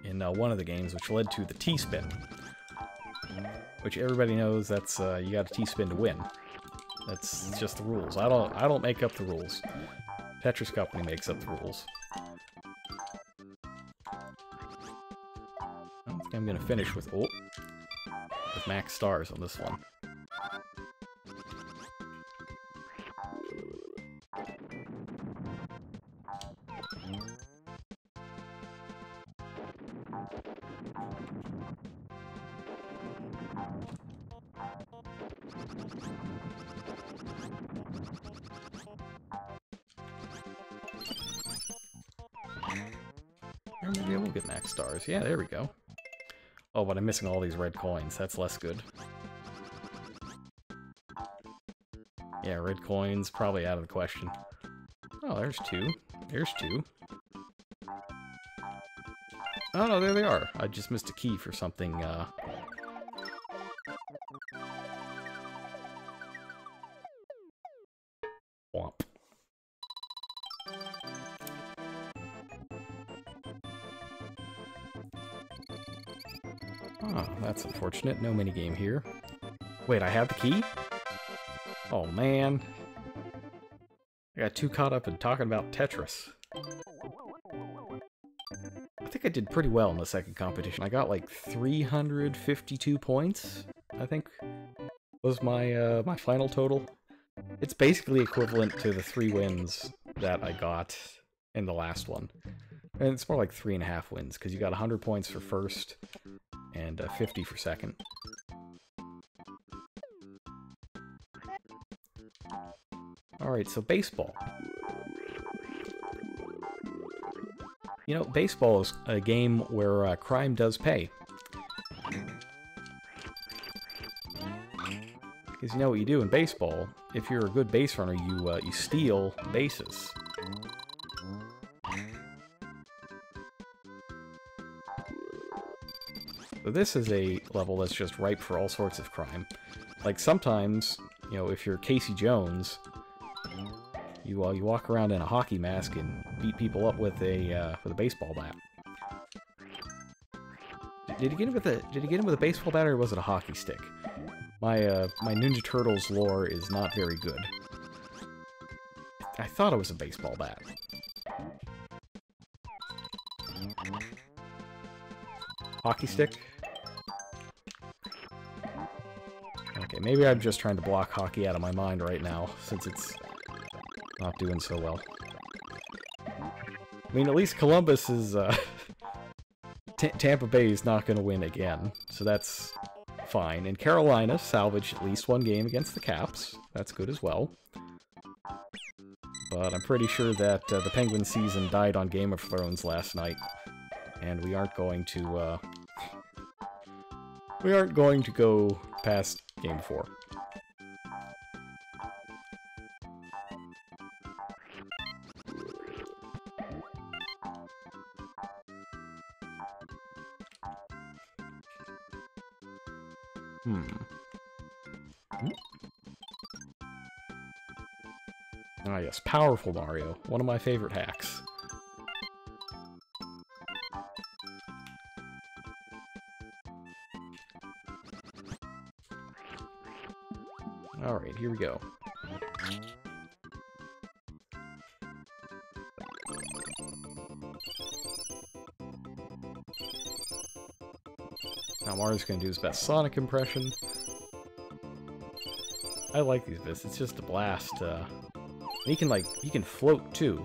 in one of the games, which led to the T-spin. Which everybody knows that's you got a T-spin to win. That's just the rules. I don't make up the rules. Tetris Company makes up the rules. I don't think I'm gonna finish with max stars on this one. Or maybe I will get max stars. Yeah, there we go. Oh, but I'm missing all these red coins. That's less good. Yeah, red coins, probably out of the question. Oh, there's two. There's two. Oh, no, there they are. I just missed a key for something, Womp. Oh, that's unfortunate. No minigame here. Wait, I have the key? Oh, man. I got too caught up in talking about Tetris. I think I did pretty well in the second competition. I got like 352 points, I think, was my my final total. It's basically equivalent to the 3 wins that I got in the last one. And it's more like 3.5 wins, because you got 100 points for first, and 50 for second. Alright, so baseball. You know, baseball is a game where crime does pay. Because you know what you do in baseball? If you're a good base runner, you steal bases. So this is a level that's just ripe for all sorts of crime. Like sometimes, you know, if you're Casey Jones, you walk around in a hockey mask and beat people up with a baseball bat. Did he get him with a baseball bat, or was it a hockey stick? My Ninja Turtles lore is not very good. I thought it was a baseball bat. Hockey stick? Okay, maybe I'm just trying to block hockey out of my mind right now, since it's not doing so well. I mean, at least Columbus is, Tampa Bay is not going to win again, so that's fine. And Carolina salvaged at least one game against the Caps. That's good as well. But I'm pretty sure that the Penguin season died on Game of Thrones last night, and we aren't going to go past Game 4. Ah yes, Powerful Mario, one of my favorite hacks. Alright, here we go. Now Mario's gonna do his best Sonic impression. I like these bits, it's just a blast. He can float too.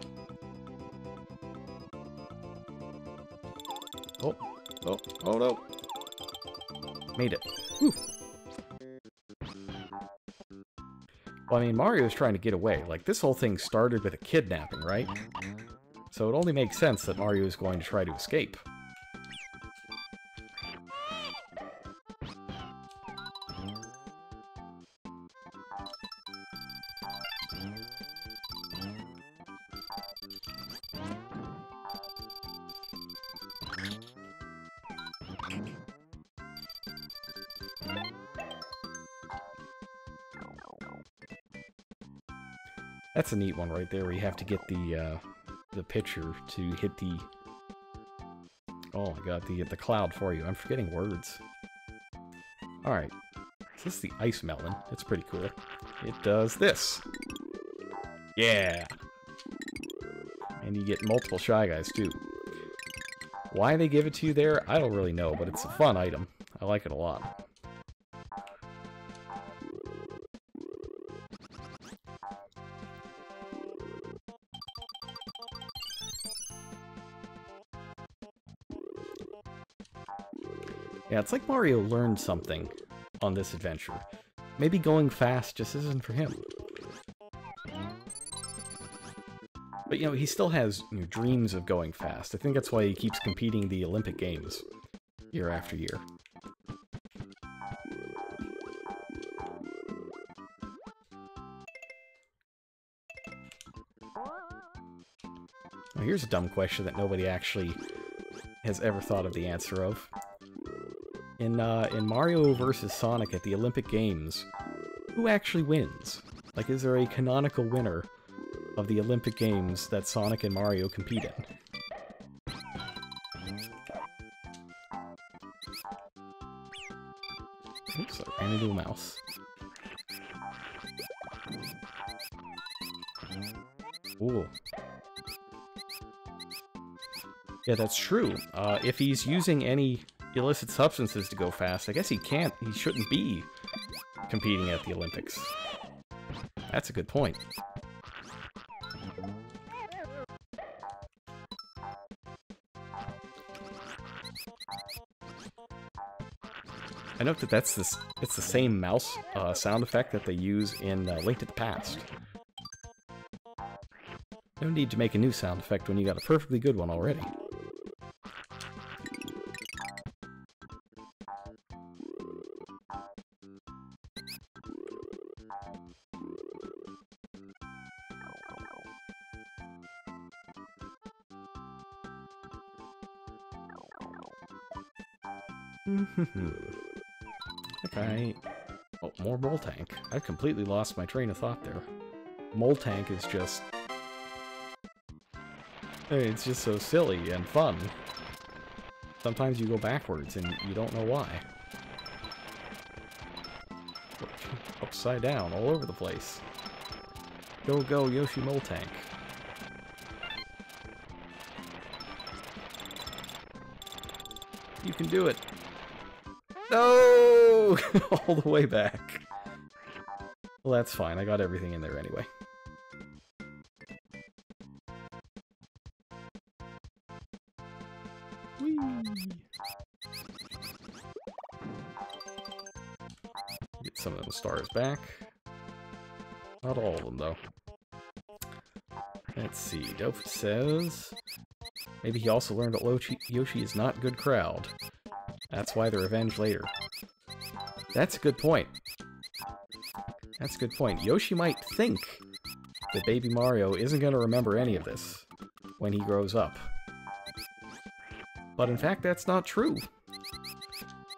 Oh, oh, oh no! Made it. Whew. Well, I mean, Mario's trying to get away. Like, this whole thing started with a kidnapping, right? So it only makes sense that Mario is going to try to escape. That's a neat one right there, where you have to get the pitcher to hit the... Oh my god, the cloud for you. I'm forgetting words. Alright. Is this the ice melon? It's pretty cool. It does this. Yeah! And you get multiple Shy Guys, too. Why they give it to you there, I don't really know, but it's a fun item. I like it a lot. Yeah, it's like Mario learned something on this adventure. Maybe going fast just isn't for him. But, you know, he still has dreams of going fast. I think that's why he keeps competing in the Olympic Games year after year. Now, here's a dumb question that nobody actually has ever thought of the answer of. In Mario vs. Sonic at the Olympic Games, who actually wins? Like, is there a canonical winner of the Olympic Games that Sonic and Mario compete in? Oops, I ran into a mouse. Ooh. Yeah, that's true. If he's using any illicit substances to go fast, I guess he shouldn't be competing at the Olympics. That's a good point. I note that it's the same mouse sound effect that they use in Link to the Past. No need to make a new sound effect when you got a perfectly good one already. Okay. Oh, more Moltank. I've completely lost my train of thought there. Moltank is just... It's just so silly and fun. Sometimes you go backwards and you don't know why. Upside down, all over the place. Go, go, Yoshi Moltank. You can do it. No! All the way back. Well, that's fine. I got everything in there anyway. Whee! Get some of those stars back. Not all of them, though. Let's see. Dope says... Maybe he also learned that Yoshi is not good crowd. That's why they're avenged later. That's a good point. That's a good point. Yoshi might think that Baby Mario isn't going to remember any of this when he grows up. But in fact, that's not true.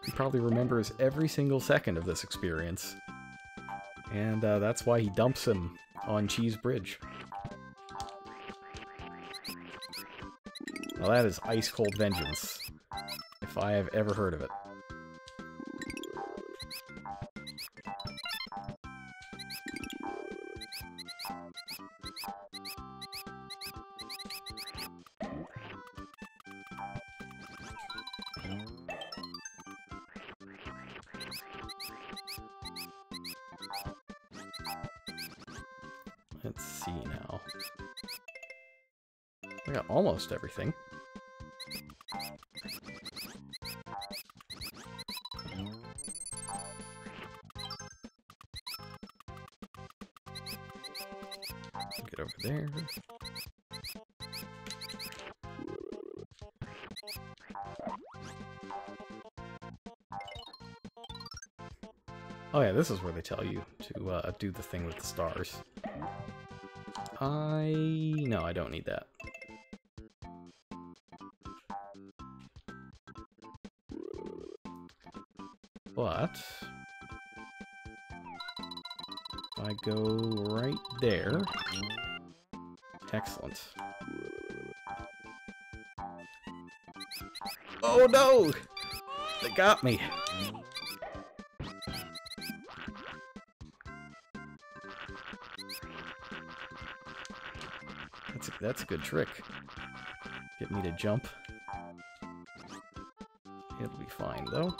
He probably remembers every single second of this experience. And that's why he dumps him on Cheese Bridge. Now that is ice-cold vengeance, if I have ever heard of it. Let's see now. I got almost everything. Get over there. Oh yeah, this is where they tell you to do the thing with the stars. No, I don't need that. But if I go right there, excellent. Oh no! They got me! That's a good trick. Get me to jump. It'll be fine, though.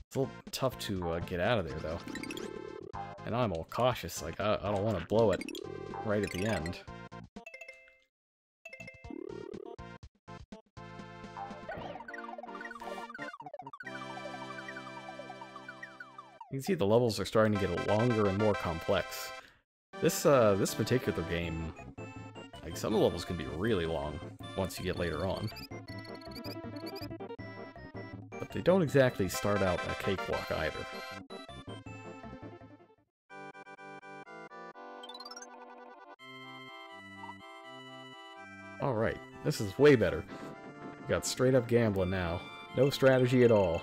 It's a little tough to get out of there, though. And I'm all cautious, like, I don't want to blow it right at the end. You can see the levels are starting to get longer and more complex. This particular game, like, some of the levels can be really long once you get later on. But they don't exactly start out a cakewalk either. Alright, this is way better. We got straight up gambling now. No strategy at all.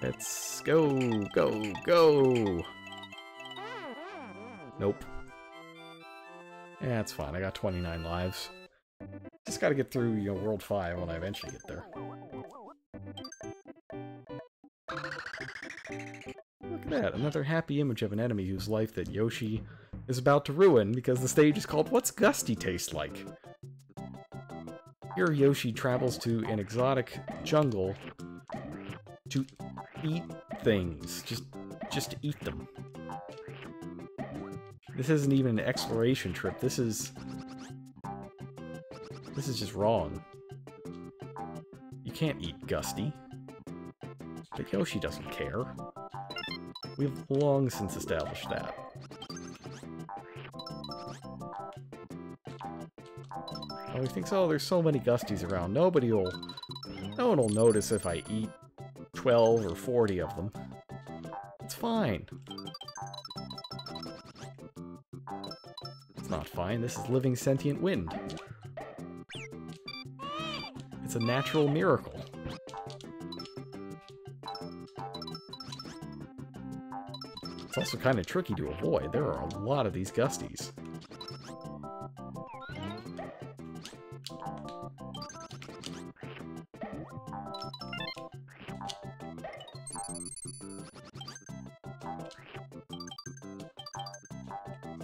Let's go, go, go! Nope. Yeah, it's fine. I got 29 lives. Just gotta get through, you know, World 5 when I eventually get there. Look at that, another happy image of an enemy whose life that Yoshi is about to ruin because the stage is called What's Gusty Taste Like? Here Yoshi travels to an exotic jungle to eat things. Just to eat them. This isn't even an exploration trip. This is just wrong. You can't eat Gusty. But Yoshi doesn't care. We've long since established that. Oh, he thinks, oh, there's so many Gusties around. No one will notice if I eat 12 or 40 of them. It's fine. It's not fine. This is living sentient wind. It's a natural miracle. It's also kind of tricky to avoid. There are a lot of these Gusties.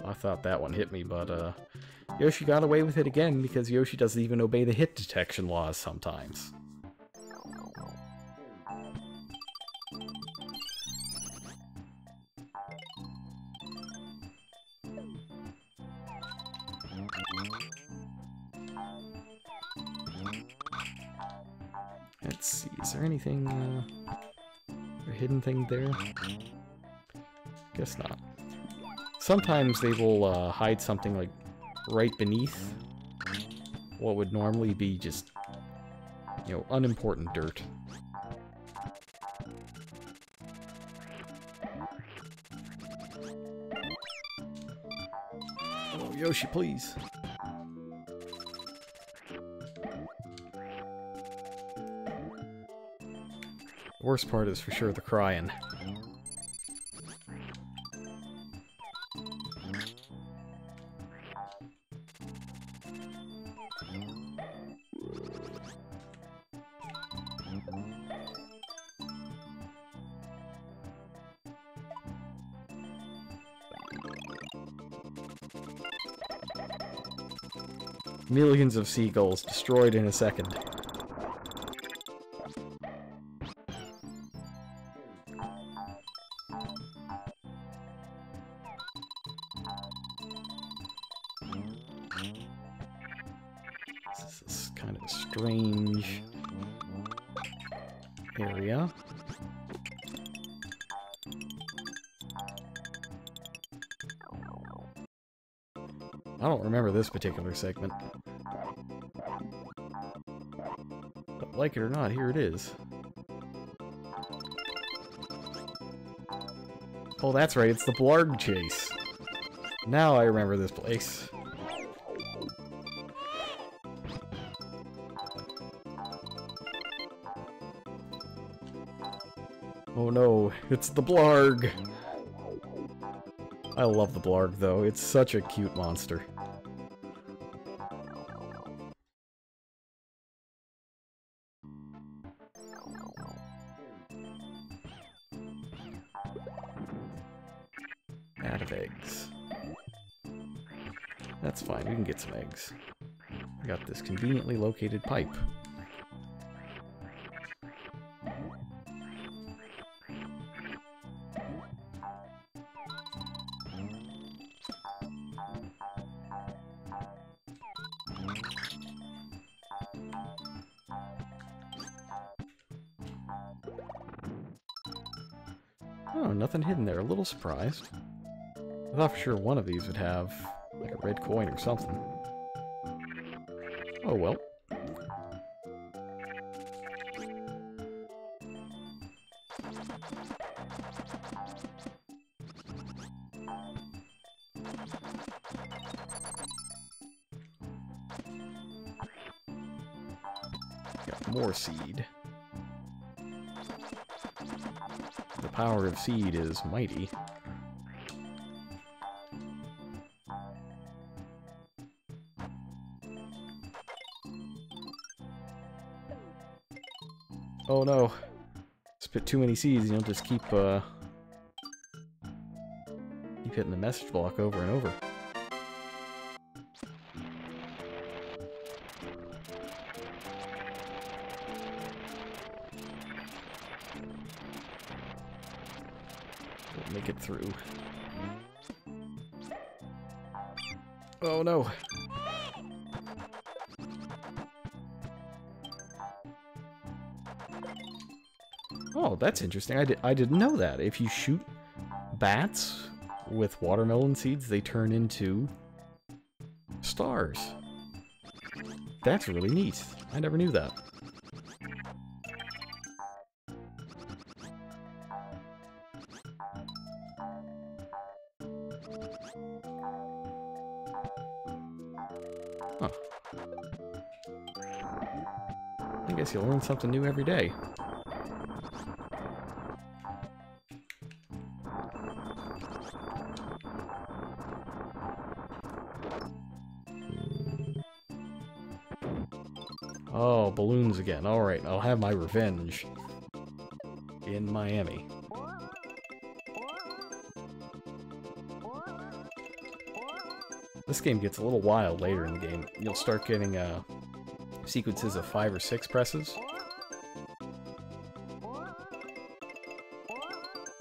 I thought that one hit me, but Yoshi got away with it again because Yoshi doesn't even obey the hit detection laws sometimes. Let's see, is there anything, a hidden thing there? Guess not. Sometimes they will hide something like right beneath what would normally be just, you know, unimportant dirt. Oh, Yoshi, please. The worst part is for sure the crying. Millions of seagulls destroyed in a second. This is kind of a strange area. I don't remember this particular segment. But like it or not, here it is. Oh, that's right, it's the Blarg chase. Now I remember this place. Oh no, it's the Blarg! I love the Blarg, though. It's such a cute monster. Out of eggs. That's fine, we can get some eggs. I got this conveniently located pipe. Oh, nothing hidden there. A little surprised. I thought for sure one of these would have, like, a red coin or something. Oh well. Got more seed. The power of seed is mighty. Oh no. Spit too many seeds, you'll just keep hitting the message block over and over. We'll make it through. Oh no! Oh, that's interesting. I didn't know that. If you shoot bats with watermelon seeds, they turn into stars. That's really neat. I never knew that. Huh. I guess you learn something new every day. Oh, balloons again. Alright, I'll have my revenge in Miami. This game gets a little wild later in the game. You'll start getting sequences of 5 or 6 presses.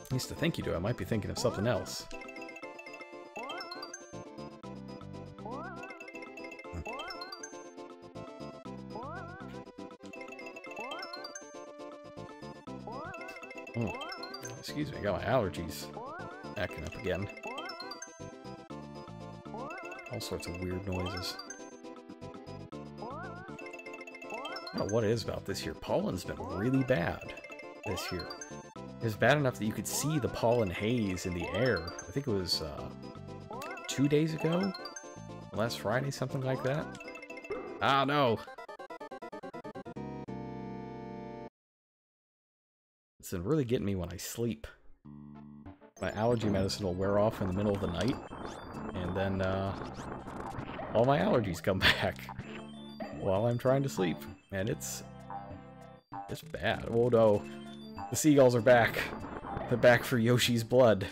At least to think you do. I might be thinking of something else. Oh, excuse me, I got my allergies acting up again. All sorts of weird noises. I don't know what it is about this year. Pollen's been really bad this year. It's bad enough that you could see the pollen haze in the air. I think it was 2 days ago? Last Friday, something like that? Ah, no! It's been really getting me when I sleep. My allergy medicine will wear off in the middle of the night, and then all my allergies come back while I'm trying to sleep, and it's bad. Oh no, the seagulls are back. They're back for Yoshi's blood.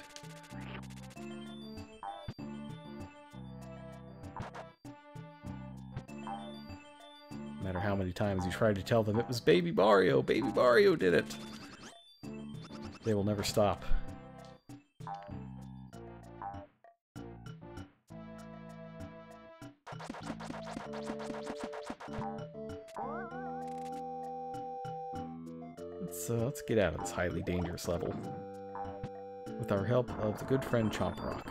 times you try to tell them it was Baby Mario! Baby Mario did it! They will never stop. Let's get out of this highly dangerous level. With our help of the good friend Chomp Rock.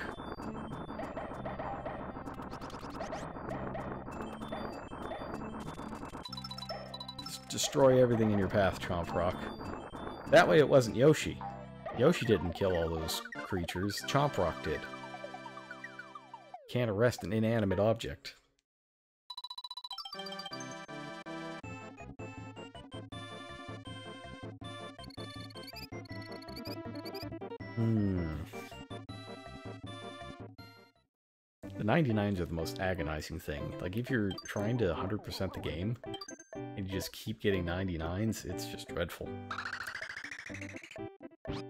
Just destroy everything in your path, Chomp Rock. That way it wasn't Yoshi. Yoshi didn't kill all those creatures, Chomp Rock did. Can't arrest an inanimate object. The 99s are the most agonizing thing. Like, if you're trying to 100% the game, and you just keep getting 99s, it's just dreadful.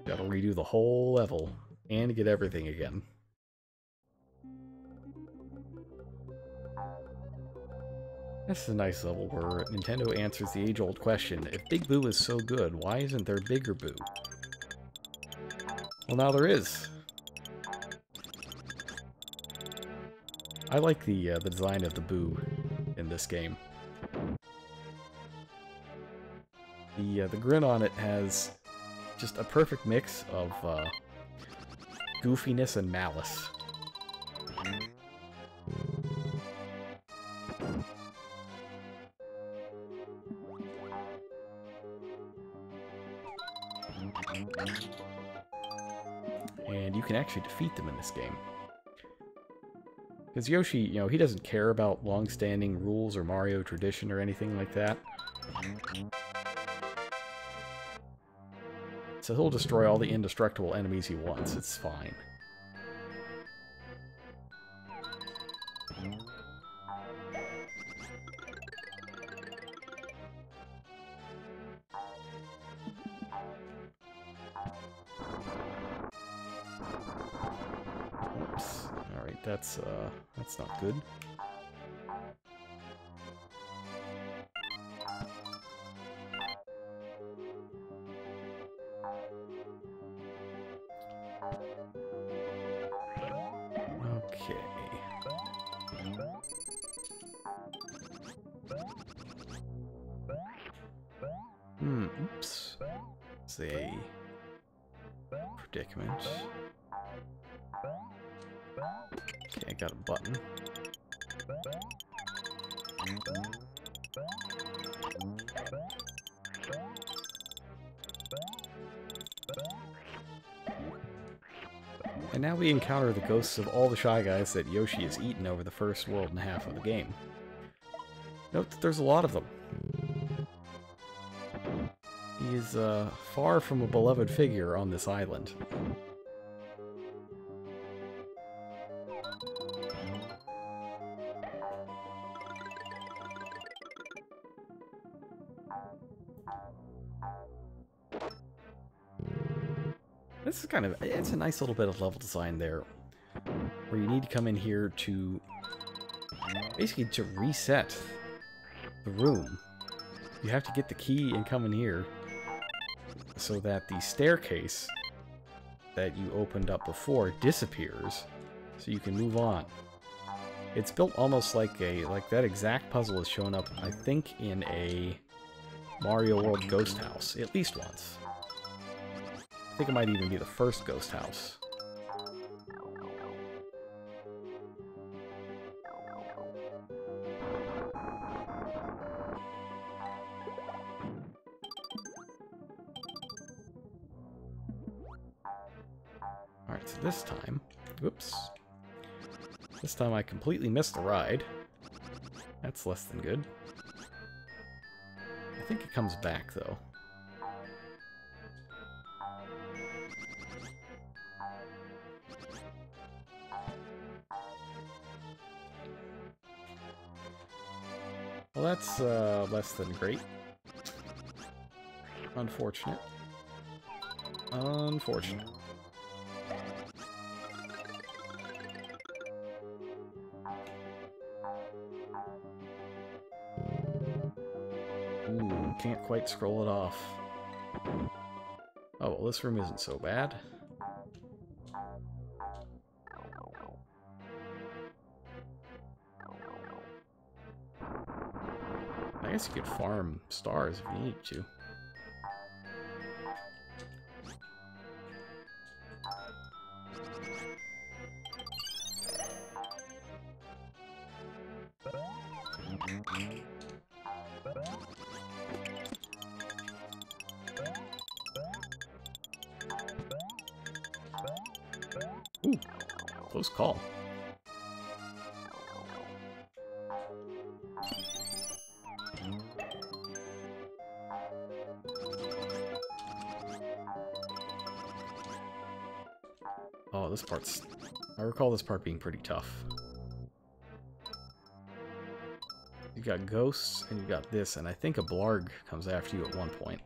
Gotta redo the whole level, and get everything again. This is a nice level where Nintendo answers the age-old question, if Big Boo is so good, why isn't there Bigger Boo? Well, now there is. I like the design of the Boo in this game. The grin on it has just a perfect mix of goofiness and malice. And you can actually defeat them in this game. Because Yoshi, you know, he doesn't care about long-standing rules or Mario tradition or anything like that. So he'll destroy all the indestructible enemies he wants. It's fine. Oops. Alright, that's not good. Okay. Oops. It's a predicament. Okay, I got a button. And now we encounter the ghosts of all the Shy Guys that Yoshi has eaten over the first world and a half of the game. Note that there's a lot of them. He is far from a beloved figure on this island. This is kind of, it's a nice little bit of level design there, where you need to come in here to, basically to reset the room. You have to get the key and come in here, so that the staircase that you opened up before disappears, so you can move on. It's built almost like that exact puzzle has shown up, I think, in a Mario World Ghost House, at least once. I think it might even be the first Ghost House. Alright, so this time, whoops. This time I completely missed the ride. That's less than good. I think it comes back, though. Well, that's less than great. Unfortunate. Unfortunate. can't quite scroll it off. Oh, well, this room isn't so bad. I guess you could farm stars if you need to. Ooh, close call. Oh, this part's... I recall this part being pretty tough. You got ghosts, and you got this, and I think a blarg comes after you at one point.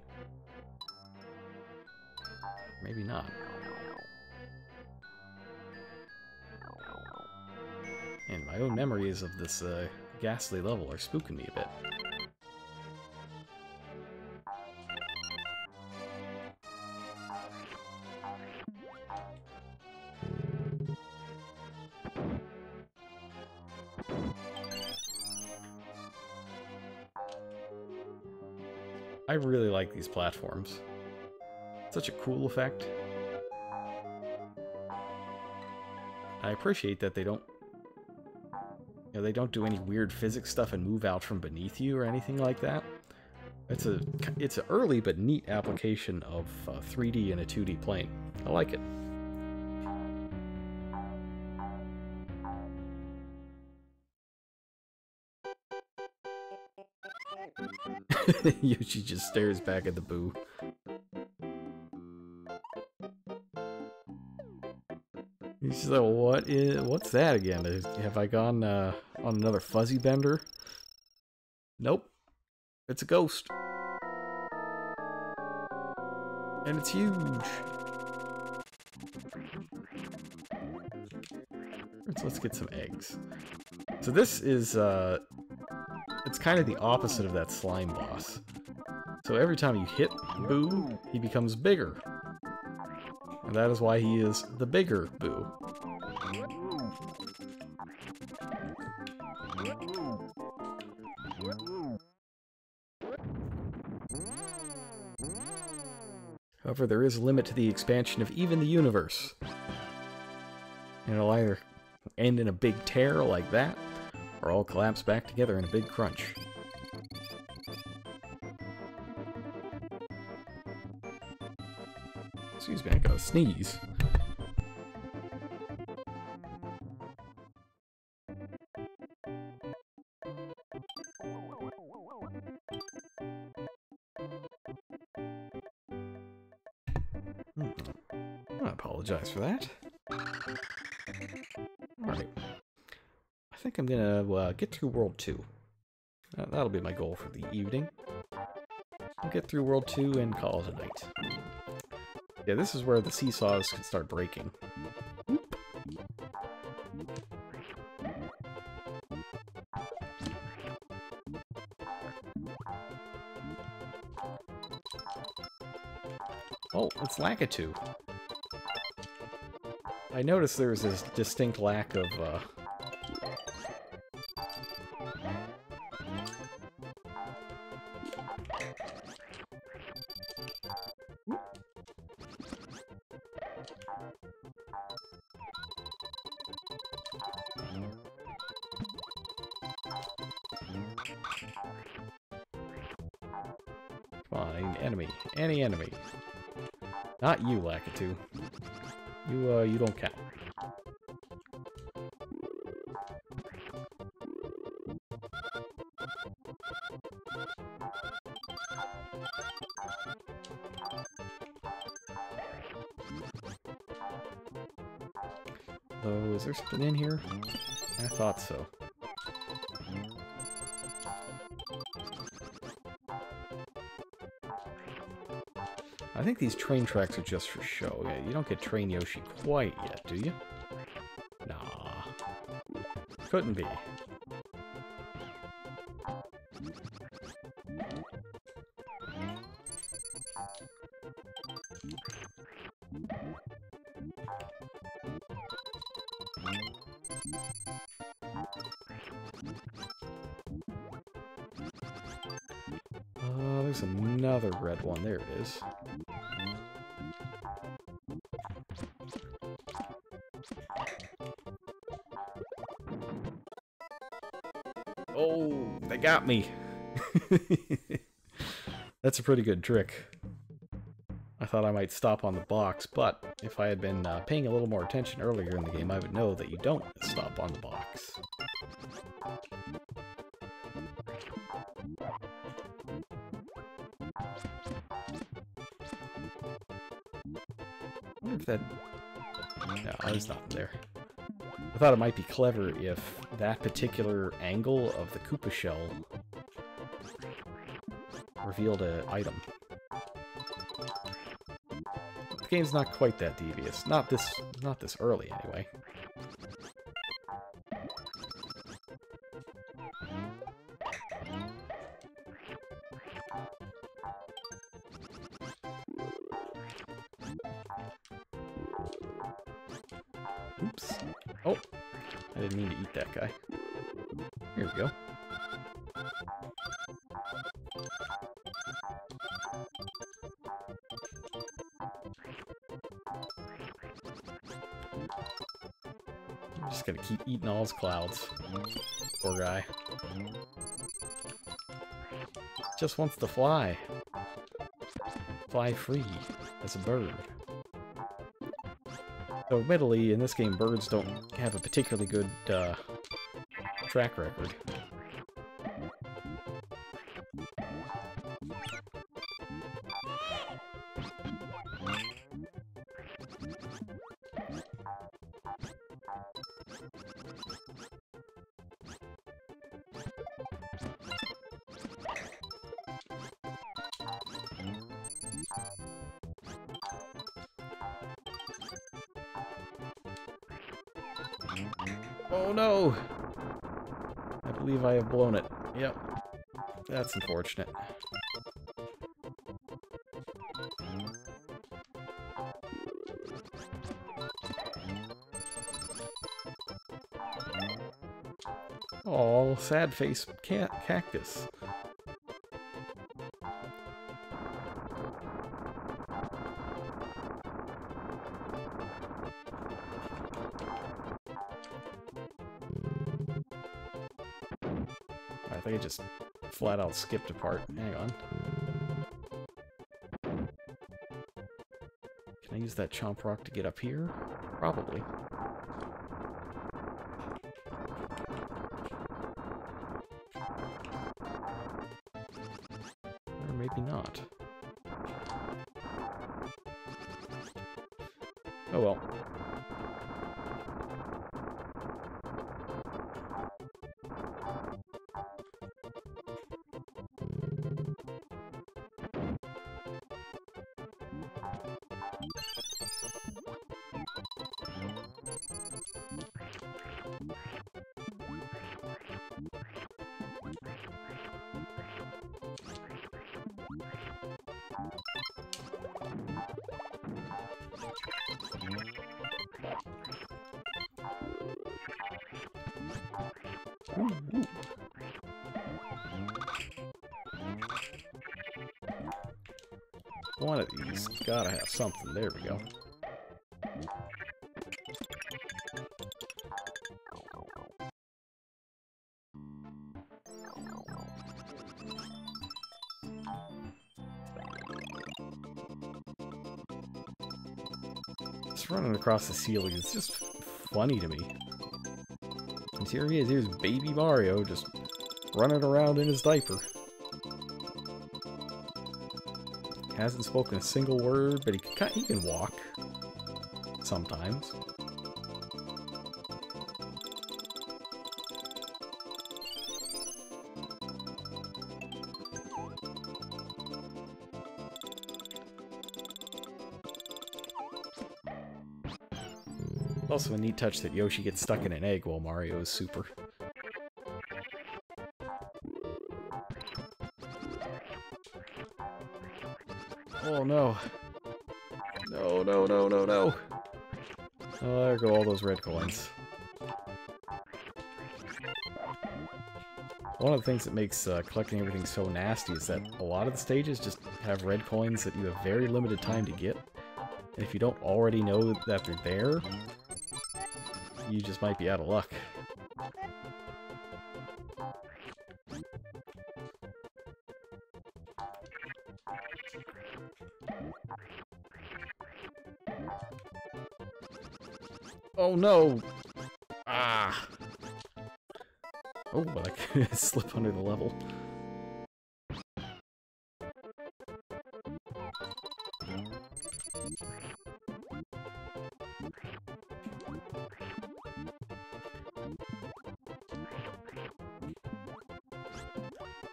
Maybe not. And my own memories of this ghastly level are spooking me a bit. I really like these platforms. Such a cool effect. I appreciate that they don't... You know, they don't do any weird physics stuff and move out from beneath you or anything like that. It's an early but neat application of 3D in a 2D plane. I like it. Yoshi just stares back at the boo. He's just like, what's that again? Have I gone on another fuzzy bender? Nope. It's a ghost. And it's huge. Let's get some eggs. So this is, it's kind of the opposite of that slime boss. So every time you hit Boo, he becomes bigger. And that is why he is the bigger Boo. However, there is a limit to the expansion of even the universe. And it'll either end in a big tear like that, or all collapse back together in a big crunch. Excuse me, I gotta sneeze. I apologize for that. Alright. I think I'm gonna get through World 2. That'll be my goal for the evening. I'll get through World 2 and call it a night. Yeah, this is where the seesaws can start breaking. Whoop. Oh, it's Lakitu. I noticed there's this distinct lack of, Come on, an enemy. Any enemy. Not you, Lakitu. You don't count. Oh, is there something in here? I thought so. I think these train tracks are just for show. Yeah, you don't get Train Yoshi quite yet, do you? Nah. Couldn't be. There's another red one. There it is. Oh, they got me. That's a pretty good trick. I thought I might stop on the box, but if I had been paying a little more attention earlier in the game, I would know that you don't stop on the box. I wonder if that... No, there's nothing there. I thought it might be clever if that particular angle of the Koopa shell revealed an item. The game's not quite that devious. Not this early, anyway. Oops. Oh, I didn't mean to eat that guy. Here we go. I'm just gonna keep eating all his clouds. Poor guy. Just wants to fly. Fly free as a bird. So admittedly, in this game, birds don't have a particularly good track record. Oh no! I believe I have blown it. Yep. That's unfortunate. Oh, sad face cactus. I think I just flat out skipped a part. Hang on. Can I use that chomp rock to get up here? Probably. Or maybe not. Oh well. One of these gotta have something. There we go. Just running across the ceiling, it's just funny to me. And here he is, here's baby Mario just running around in his diaper. Hasn't spoken a single word, but he can walk. Sometimes. Also a neat touch that Yoshi gets stuck in an egg while Mario is super. Oh no. No, no, no, no, no. Oh, there go all those red coins. One of the things that makes collecting everything so nasty is that a lot of the stages just have red coins that you have very limited time to get. And if you don't already know that they're there, you just might be out of luck. Oh no! Ah! Oh, but I can slip under the level.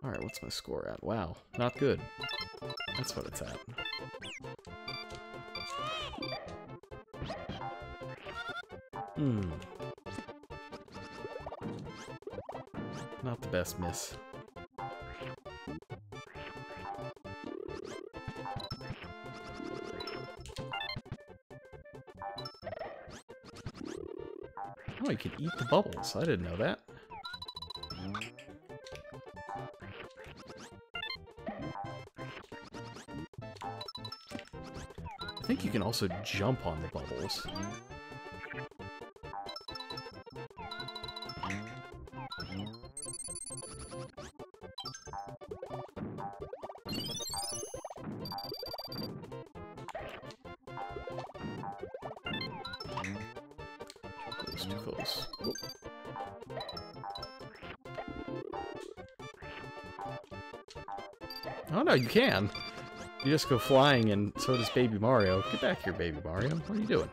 Alright, what's my score at? Wow, not good. That's what it's at. Not the best miss. Oh, you can eat the bubbles. I didn't know that. I think you can also jump on the bubbles. Too close. Oh. Oh no, you can! You just go flying and so does Baby Mario. Get back here, Baby Mario. What are you doing?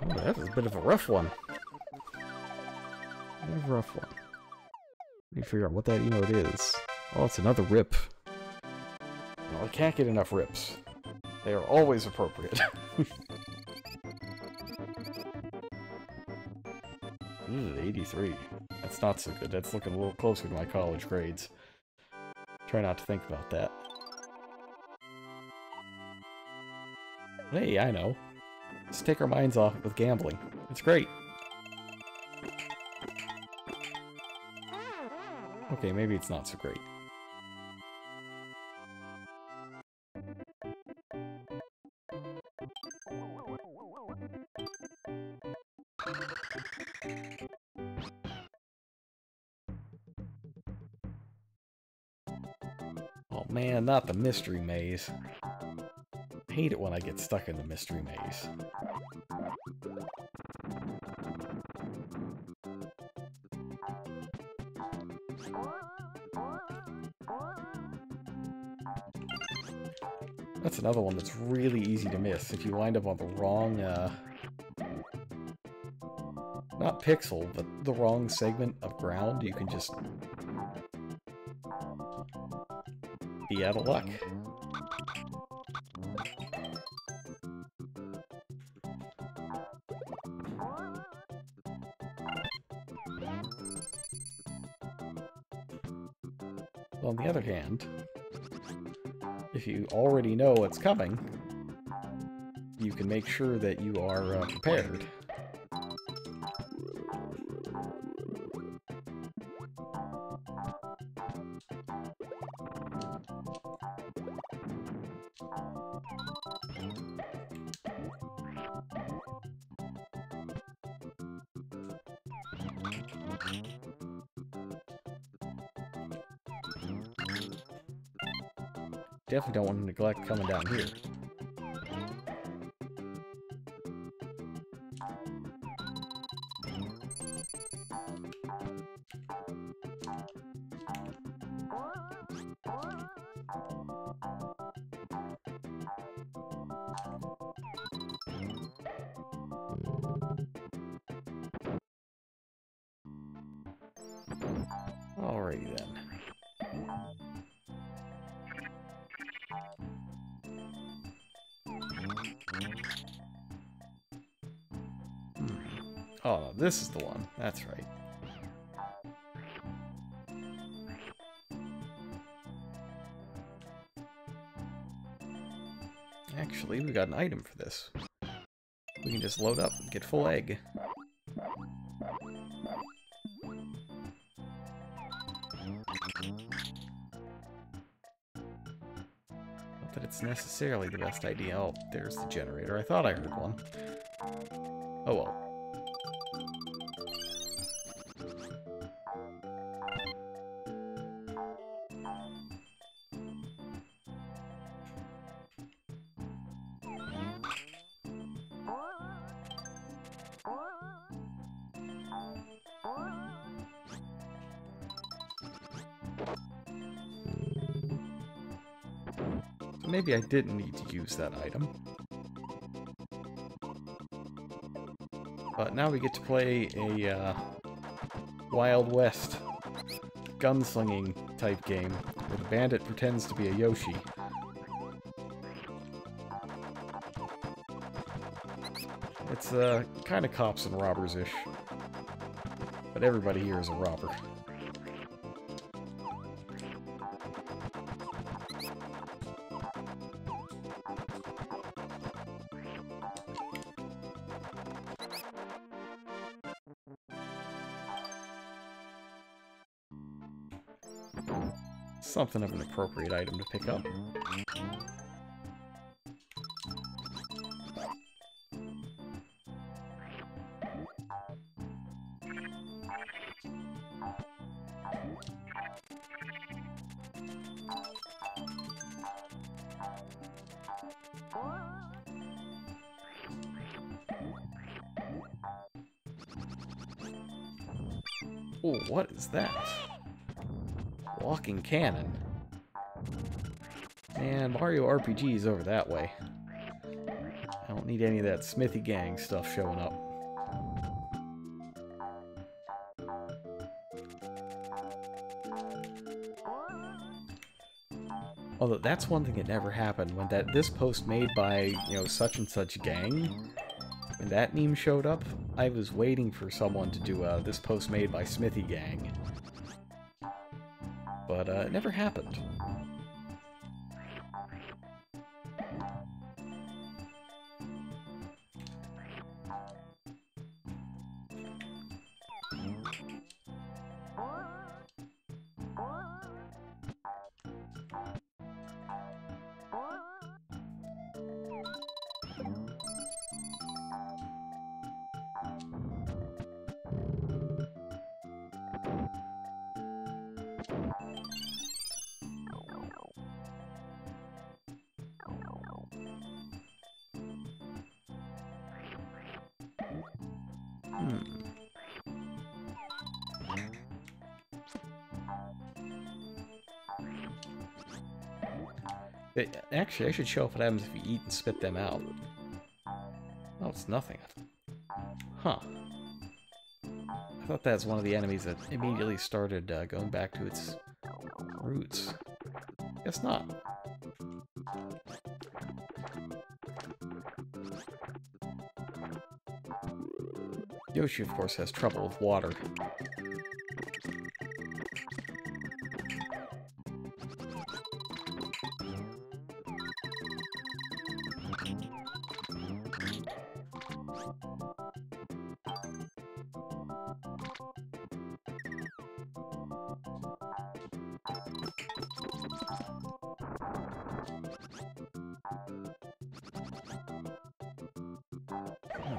Oh, that was a bit of a rough one. A bit of a rough one. Let me figure out what that emote is. Oh, it's another rip. Well, I can't get enough rips. They are always appropriate. Ooh, 83. That's not so good. That's looking a little closer to my college grades. Try not to think about that. Hey, I know. Let's take our minds off it with gambling. It's great. Okay, maybe it's not so great. Oh man, not the mystery maze. I hate it when I get stuck in the mystery maze. That's another one that's really easy to miss. If you wind up on the wrong, not pixel, but the wrong segment of ground, you can just be out of luck. On the other hand, if you already know what's coming, you can make sure that you are prepared. Definitely don't want to neglect coming down here. Alrighty then. Oh, no, this is the one. That's right. Actually, we got an item for this. We can just load up and get full egg. Not that it's necessarily the best idea. Oh, there's the generator. I thought I heard one. Oh well. Maybe I didn't need to use that item. But now we get to play a Wild West gunslinging type game where the bandit pretends to be a Yoshi. It's kind of cops and robbers-ish. But everybody here is a robber. Something of an appropriate item to pick up. Oh, what is that? Walking cannon. Man, Mario RPG is over that way. I don't need any of that Smithy Gang stuff showing up. Although that's one thing that never happened. When this post made by, you know, such and such gang, when that meme showed up, I was waiting for someone to do this post made by Smithy Gang. But it never happened. Actually, I should show what happens if you eat and spit them out. Oh, it's nothing. Huh. I thought that's one of the enemies that immediately started going back to its roots. Guess not. Yoshi, of course, has trouble with water.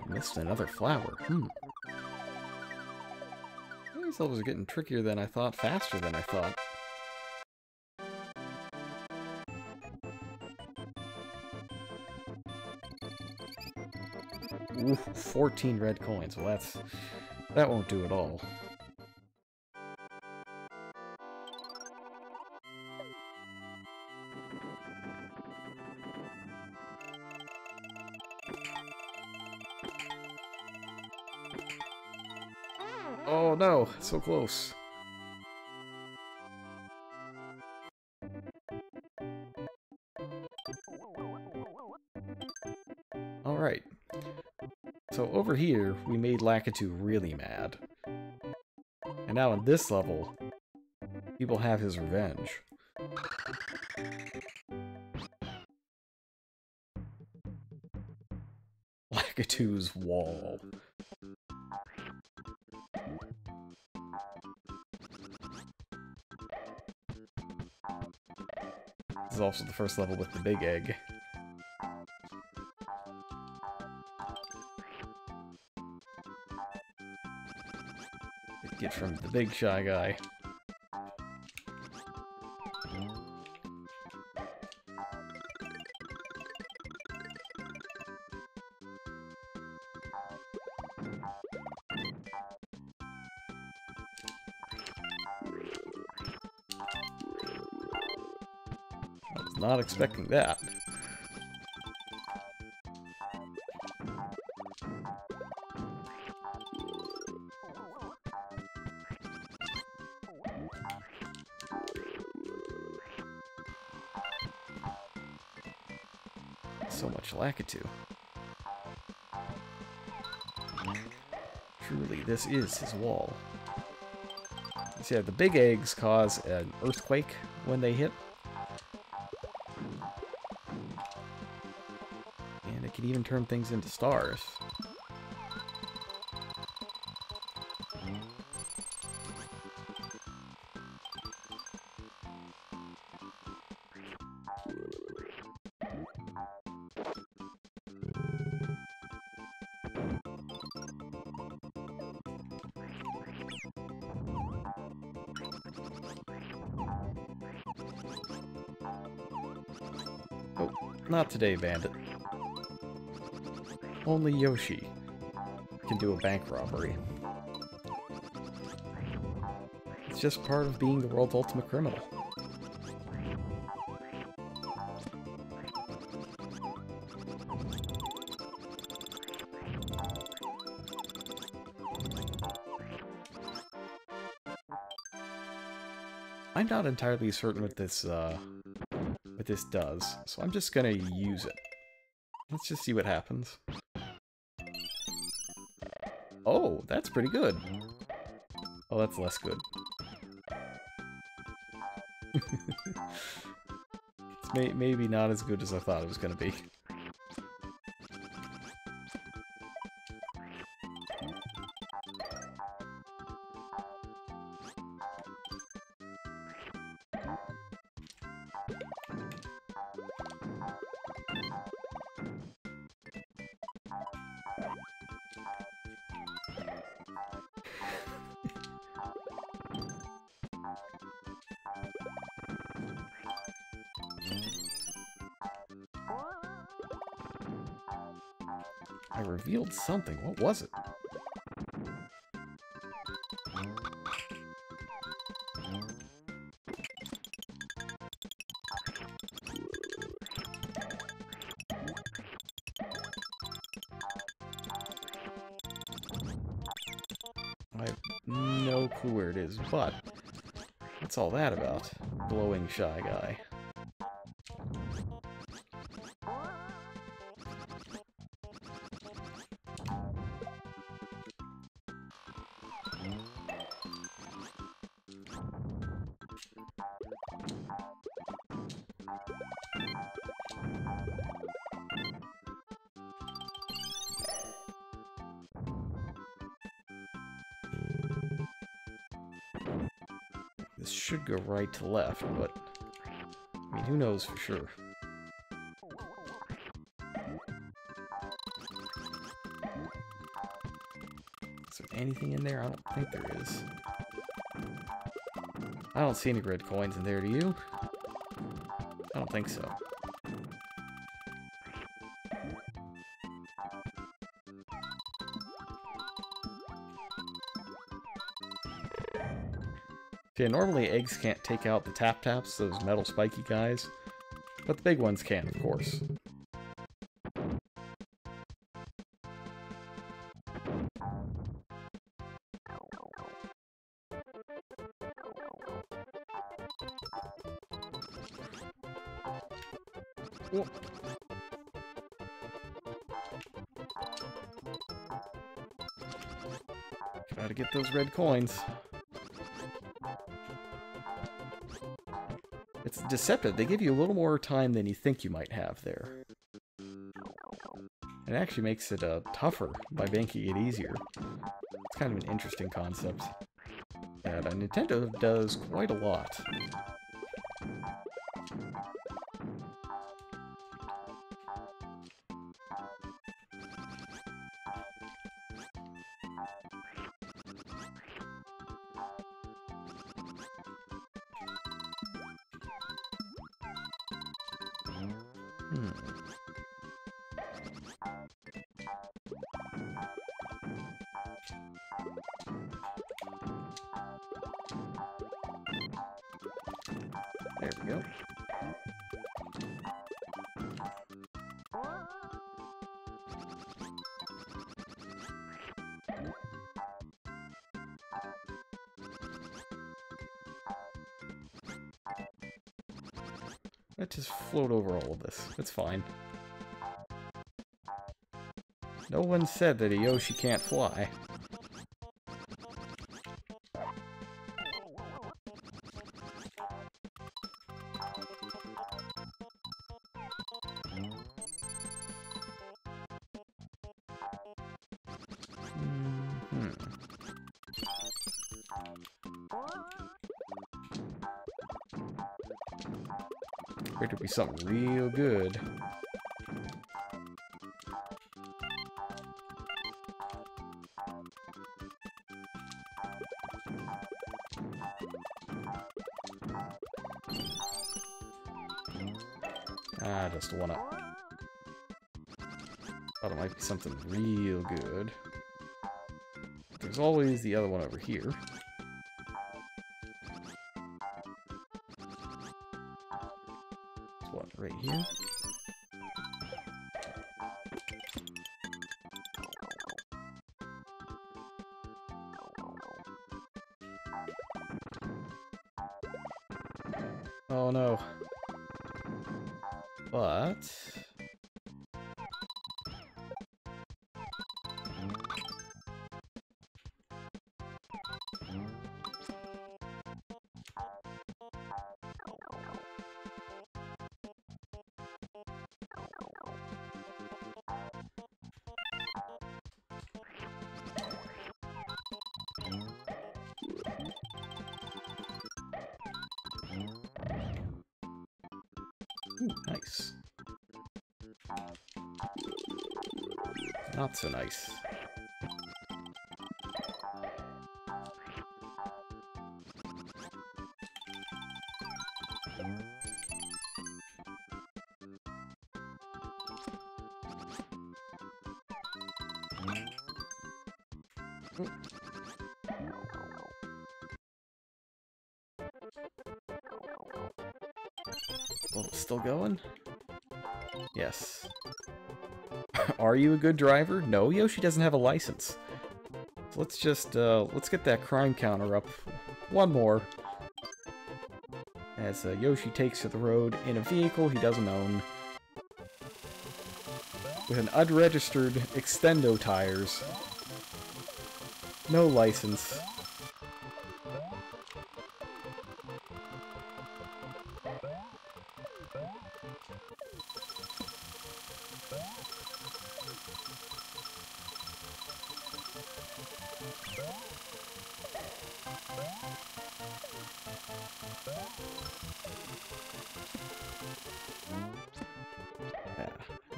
Missed another flower. These levels are getting trickier than I thought, faster than I thought. Ooh, 14 red coins. Well, that won't do at all. Oh no, so close. Alright. So over here, we made Lakitu really mad. And now in this level, people have his revenge. Lakitu's wall. This is also the first level with the big egg. Get from the big shy guy. I was not expecting that. So much Lakitu. Truly, this is his wall. So yeah, the big eggs cause an earthquake when they hit. And it can even turn things into stars. Oh, not today, Bandit. Only Yoshi can do a bank robbery. It's just part of being the world's ultimate criminal. I'm not entirely certain what this does, so I'm just gonna use it. Let's just see what happens. Oh, that's pretty good. Oh, that's less good. It's maybe not as good as I thought it was gonna be. I revealed something. What was it? I have no clue where it is, but what's all that about? Glowing shy guy. This should go right to left, but I mean, who knows for sure. Is there anything in there? I don't think there is. I don't see any red coins in there, do you? I don't think so. Okay, normally eggs can't take out the tap-taps, those metal spiky guys, but the big ones can, of course. Whoa. Gotta get those red coins. It's deceptive. They give you a little more time than you think you might have there. It actually makes it tougher by making it easier. It's kind of an interesting concept that Nintendo does quite a lot. There we go. Let's just float over all of this. It's fine. No one said that a Yoshi can't fly. Better be something real good. Just one up. Thought it might be something real good. There's always the other one over here. There's one right here. Oh no. But... Ooh, nice. Not so nice. Well, it's still going? Yes. Are you a good driver? No, Yoshi doesn't have a license. So let's just, let's get that crime counter up one more. As Yoshi takes to the road in a vehicle he doesn't own. With an unregistered extendo tires. No license.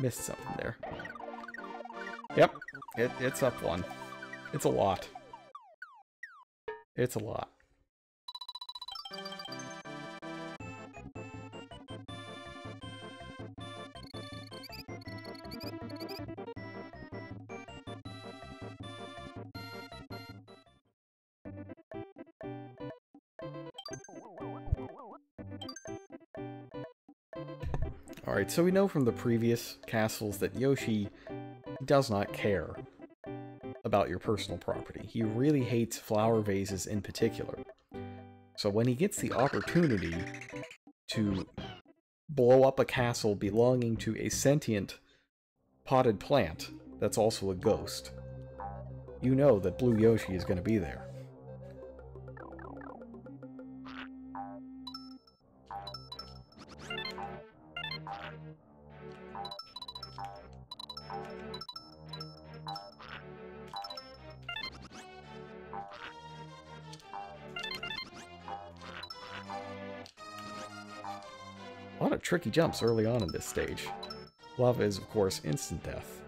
Missed something there. Yep, it's up one. It's a lot. It's a lot. Alright, so we know from the previous castles that Yoshi does not care about your personal property. He really hates flower vases in particular. So when he gets the opportunity to blow up a castle belonging to a sentient potted plant that's also a ghost, you know that Blue Yoshi is going to be there. A lot of tricky jumps early on in this stage. Lava is, of course, instant death.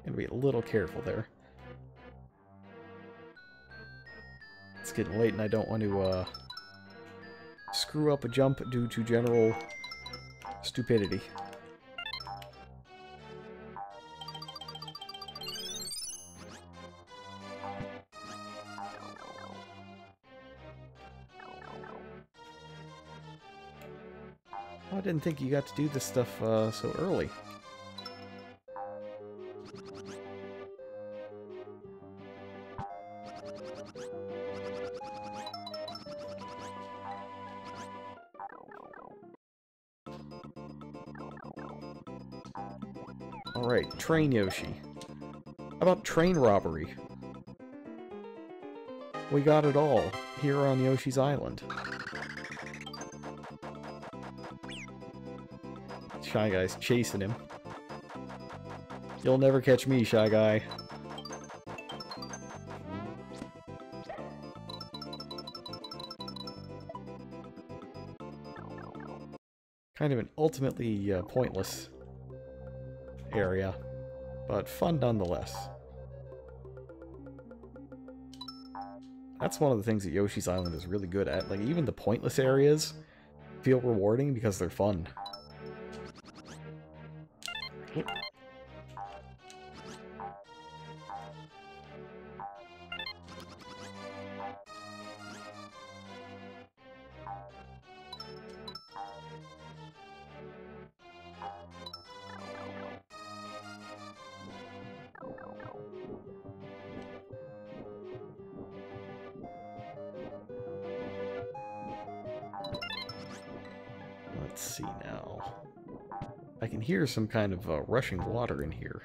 Gotta be a little careful there. It's getting late and I don't want to screw up a jump due to general stupidity. Oh, I didn't think you got to do this stuff so early. Alright, train Yoshi. How about train robbery? We got it all here on Yoshi's Island. Shy Guy's chasing him. You'll never catch me, Shy Guy. Kind of an ultimately pointless area, but fun nonetheless. That's one of the things that Yoshi's Island is really good at. Like, even the pointless areas feel rewarding because they're fun. Let's see now. I can hear some kind of rushing water in here.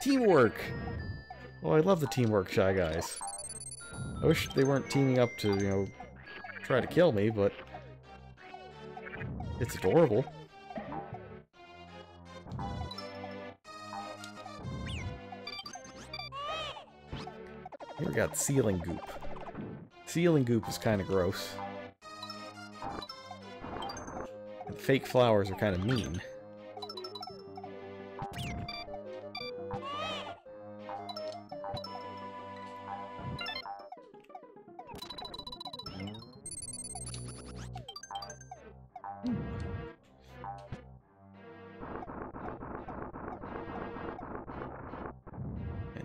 Teamwork! Oh, I love the teamwork, Shy Guys. I wish they weren't teaming up to, you know, try to kill me, but it's adorable. Here we got ceiling goop. Ceiling goop is kind of gross. And fake flowers are kind of mean.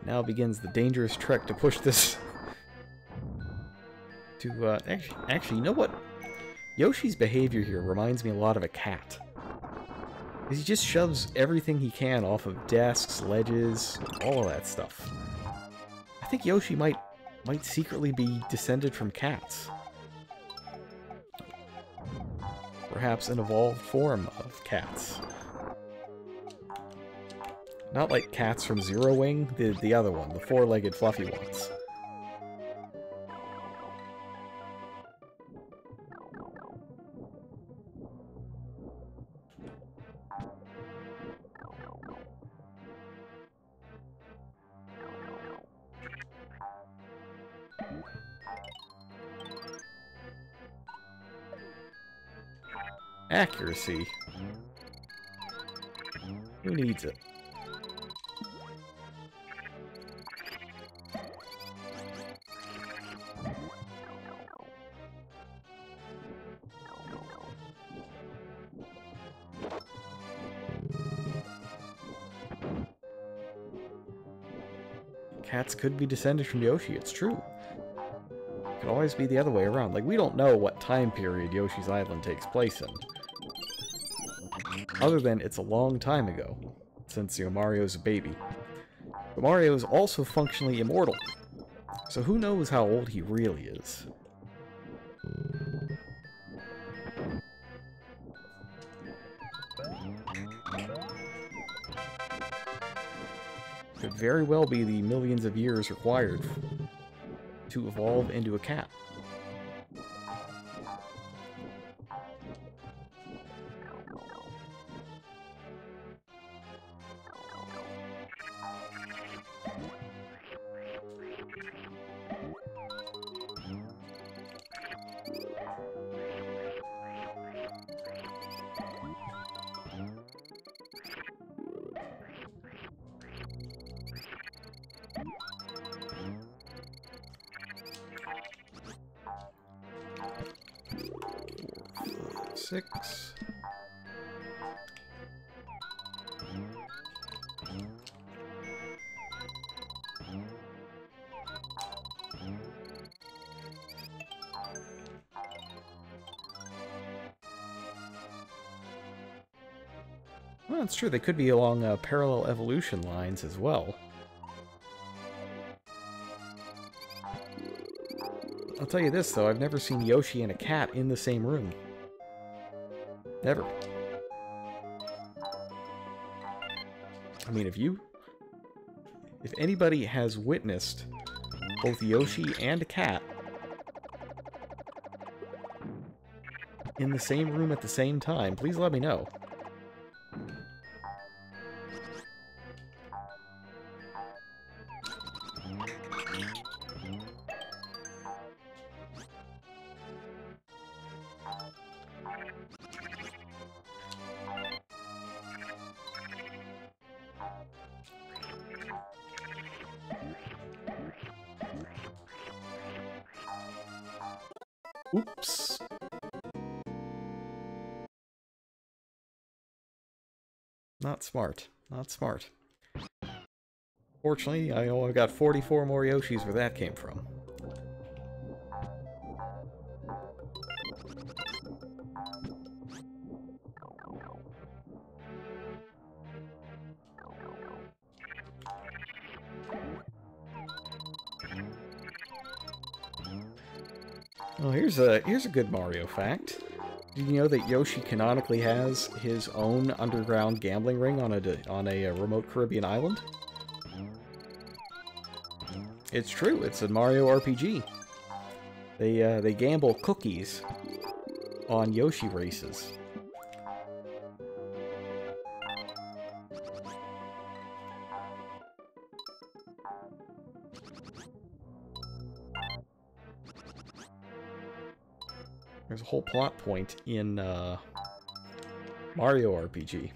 Now begins the dangerous trek to push this to, actually, you know what? Yoshi's behavior here reminds me a lot of a cat. He just shoves everything he can off of desks, ledges, all of that stuff. I think Yoshi might secretly be descended from cats. Perhaps an evolved form of cats. Not like cats from Zero Wing, the other one, the four-legged fluffy ones. Accuracy. Who needs it? Cats could be descended from Yoshi, it's true. It could always be the other way around. Like, we don't know what time period Yoshi's Island takes place in. Other than it's a long time ago, since, Mario's a baby. But Mario is also functionally immortal. So who knows how old he really is. Could very well be the millions of years required to evolve into a cat. Six. Well, that's true. They could be along parallel evolution lines as well. I'll tell you this, though. I've never seen Yoshi and a cat in the same room. Never. I mean, if anybody has witnessed both Yoshi and a cat in the same room at the same time, please let me know. Oops. Not smart. Not smart. Fortunately, I know I've got 44 more Yoshis where that came from. Oh, here's a good Mario fact. Did you know that Yoshi canonically has his own underground gambling ring on a remote Caribbean island? It's true. It's a Mario RPG. They gamble cookies on Yoshi races. There's a whole plot point in Mario RPG.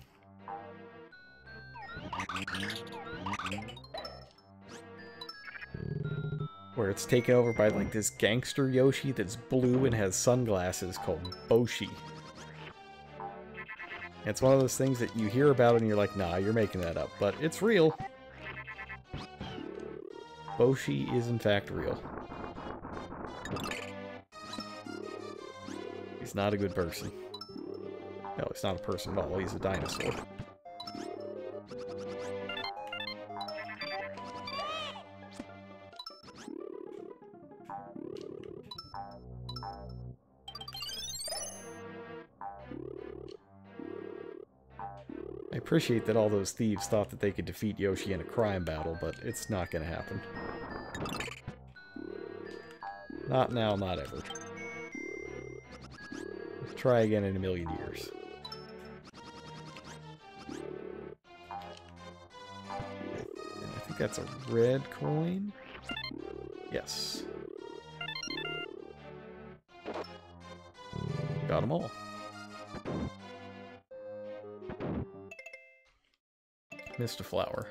Where it's taken over by like this gangster Yoshi that's blue and has sunglasses called Boshi. It's one of those things that you hear about and you're like, nah, you're making that up. But it's real. Boshi is in fact real. He's not a good person. No, he's not a person at all. He's a dinosaur. I appreciate that all those thieves thought that they could defeat Yoshi in a crime battle, but it's not going to happen. Not now, not ever. Try again in a million years. I think that's a red coin. Yes. Got them all. Missed a flower.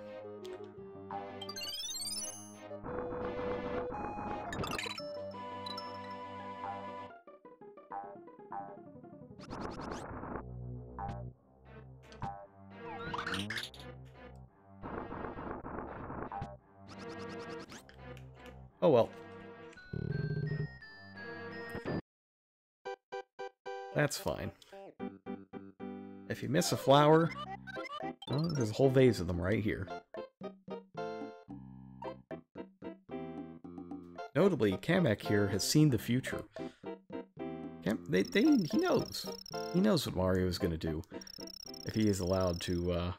Oh well. That's fine. If you miss a flower, well, there's a whole vase of them right here. Notably, Kamek here has seen the future. He knows. He knows what Mario is going to do if he is allowed to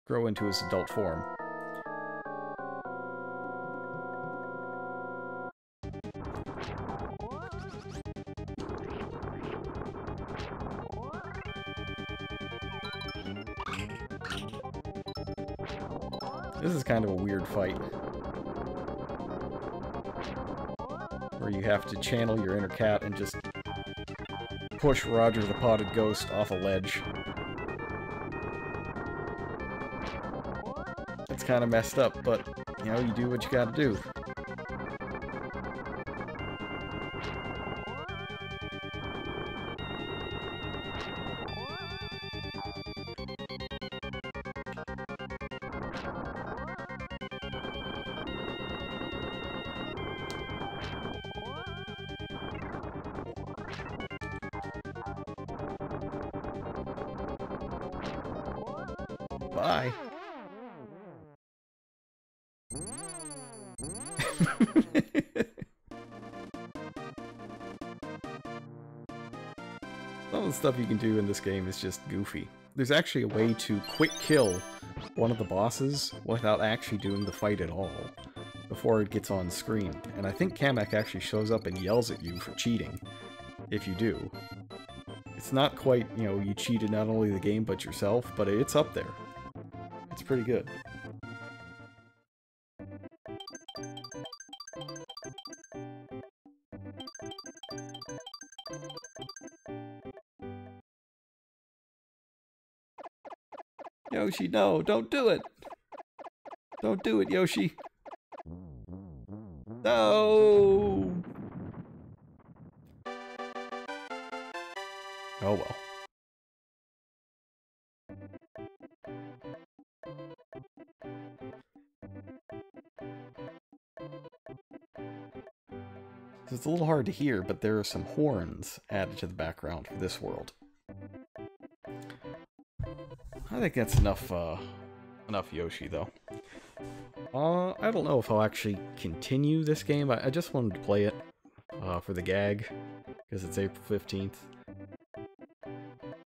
grow into his adult form. This is kind of a weird fight, where you have to channel your inner cat and just push Roger the Potted Ghost off a ledge. It's kind of messed up, but, you know, you do what you gotta do. Bye. Some of the stuff you can do in this game is just goofy. There's actually a way to quick kill one of the bosses without actually doing the fight at all before it gets on screen. And I think Kamek actually shows up and yells at you for cheating if you do. It's not quite, you know, you cheated not only the game but yourself, but it's up there. It's pretty good. Yoshi, no, don't do it! Don't do it, Yoshi! No! Oh well. It's a little hard to hear, but there are some horns added to the background for this world. I think that's enough Yoshi, though. I don't know if I'll actually continue this game. I just wanted to play it for the gag, because it's April 15th.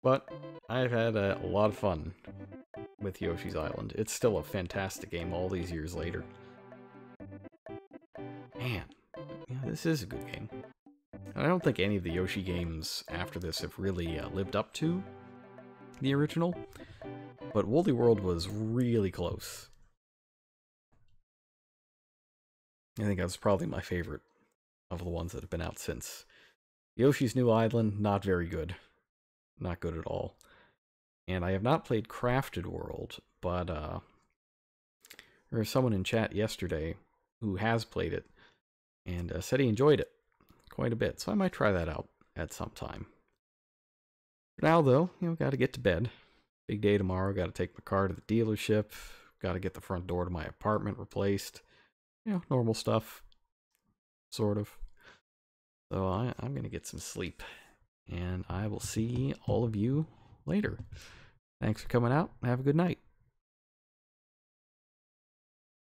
But I've had a lot of fun with Yoshi's Island. It's still a fantastic game all these years later. Man, yeah, this is a good game. I don't think any of the Yoshi games after this have really lived up to the original, but Woolly World was really close. I think that was probably my favorite of the ones that have been out since. Yoshi's New Island, not very good. Not good at all. And I have not played Crafted World, but there was someone in chat yesterday who has played it, and said he enjoyed it quite a bit, so I might try that out at some time. For now, though, you know, gotta get to bed. Big day tomorrow, gotta take my car to the dealership, gotta get the front door to my apartment replaced. You know, normal stuff. Sort of. So I'm gonna get some sleep, and I will see all of you later. Thanks for coming out, have a good night.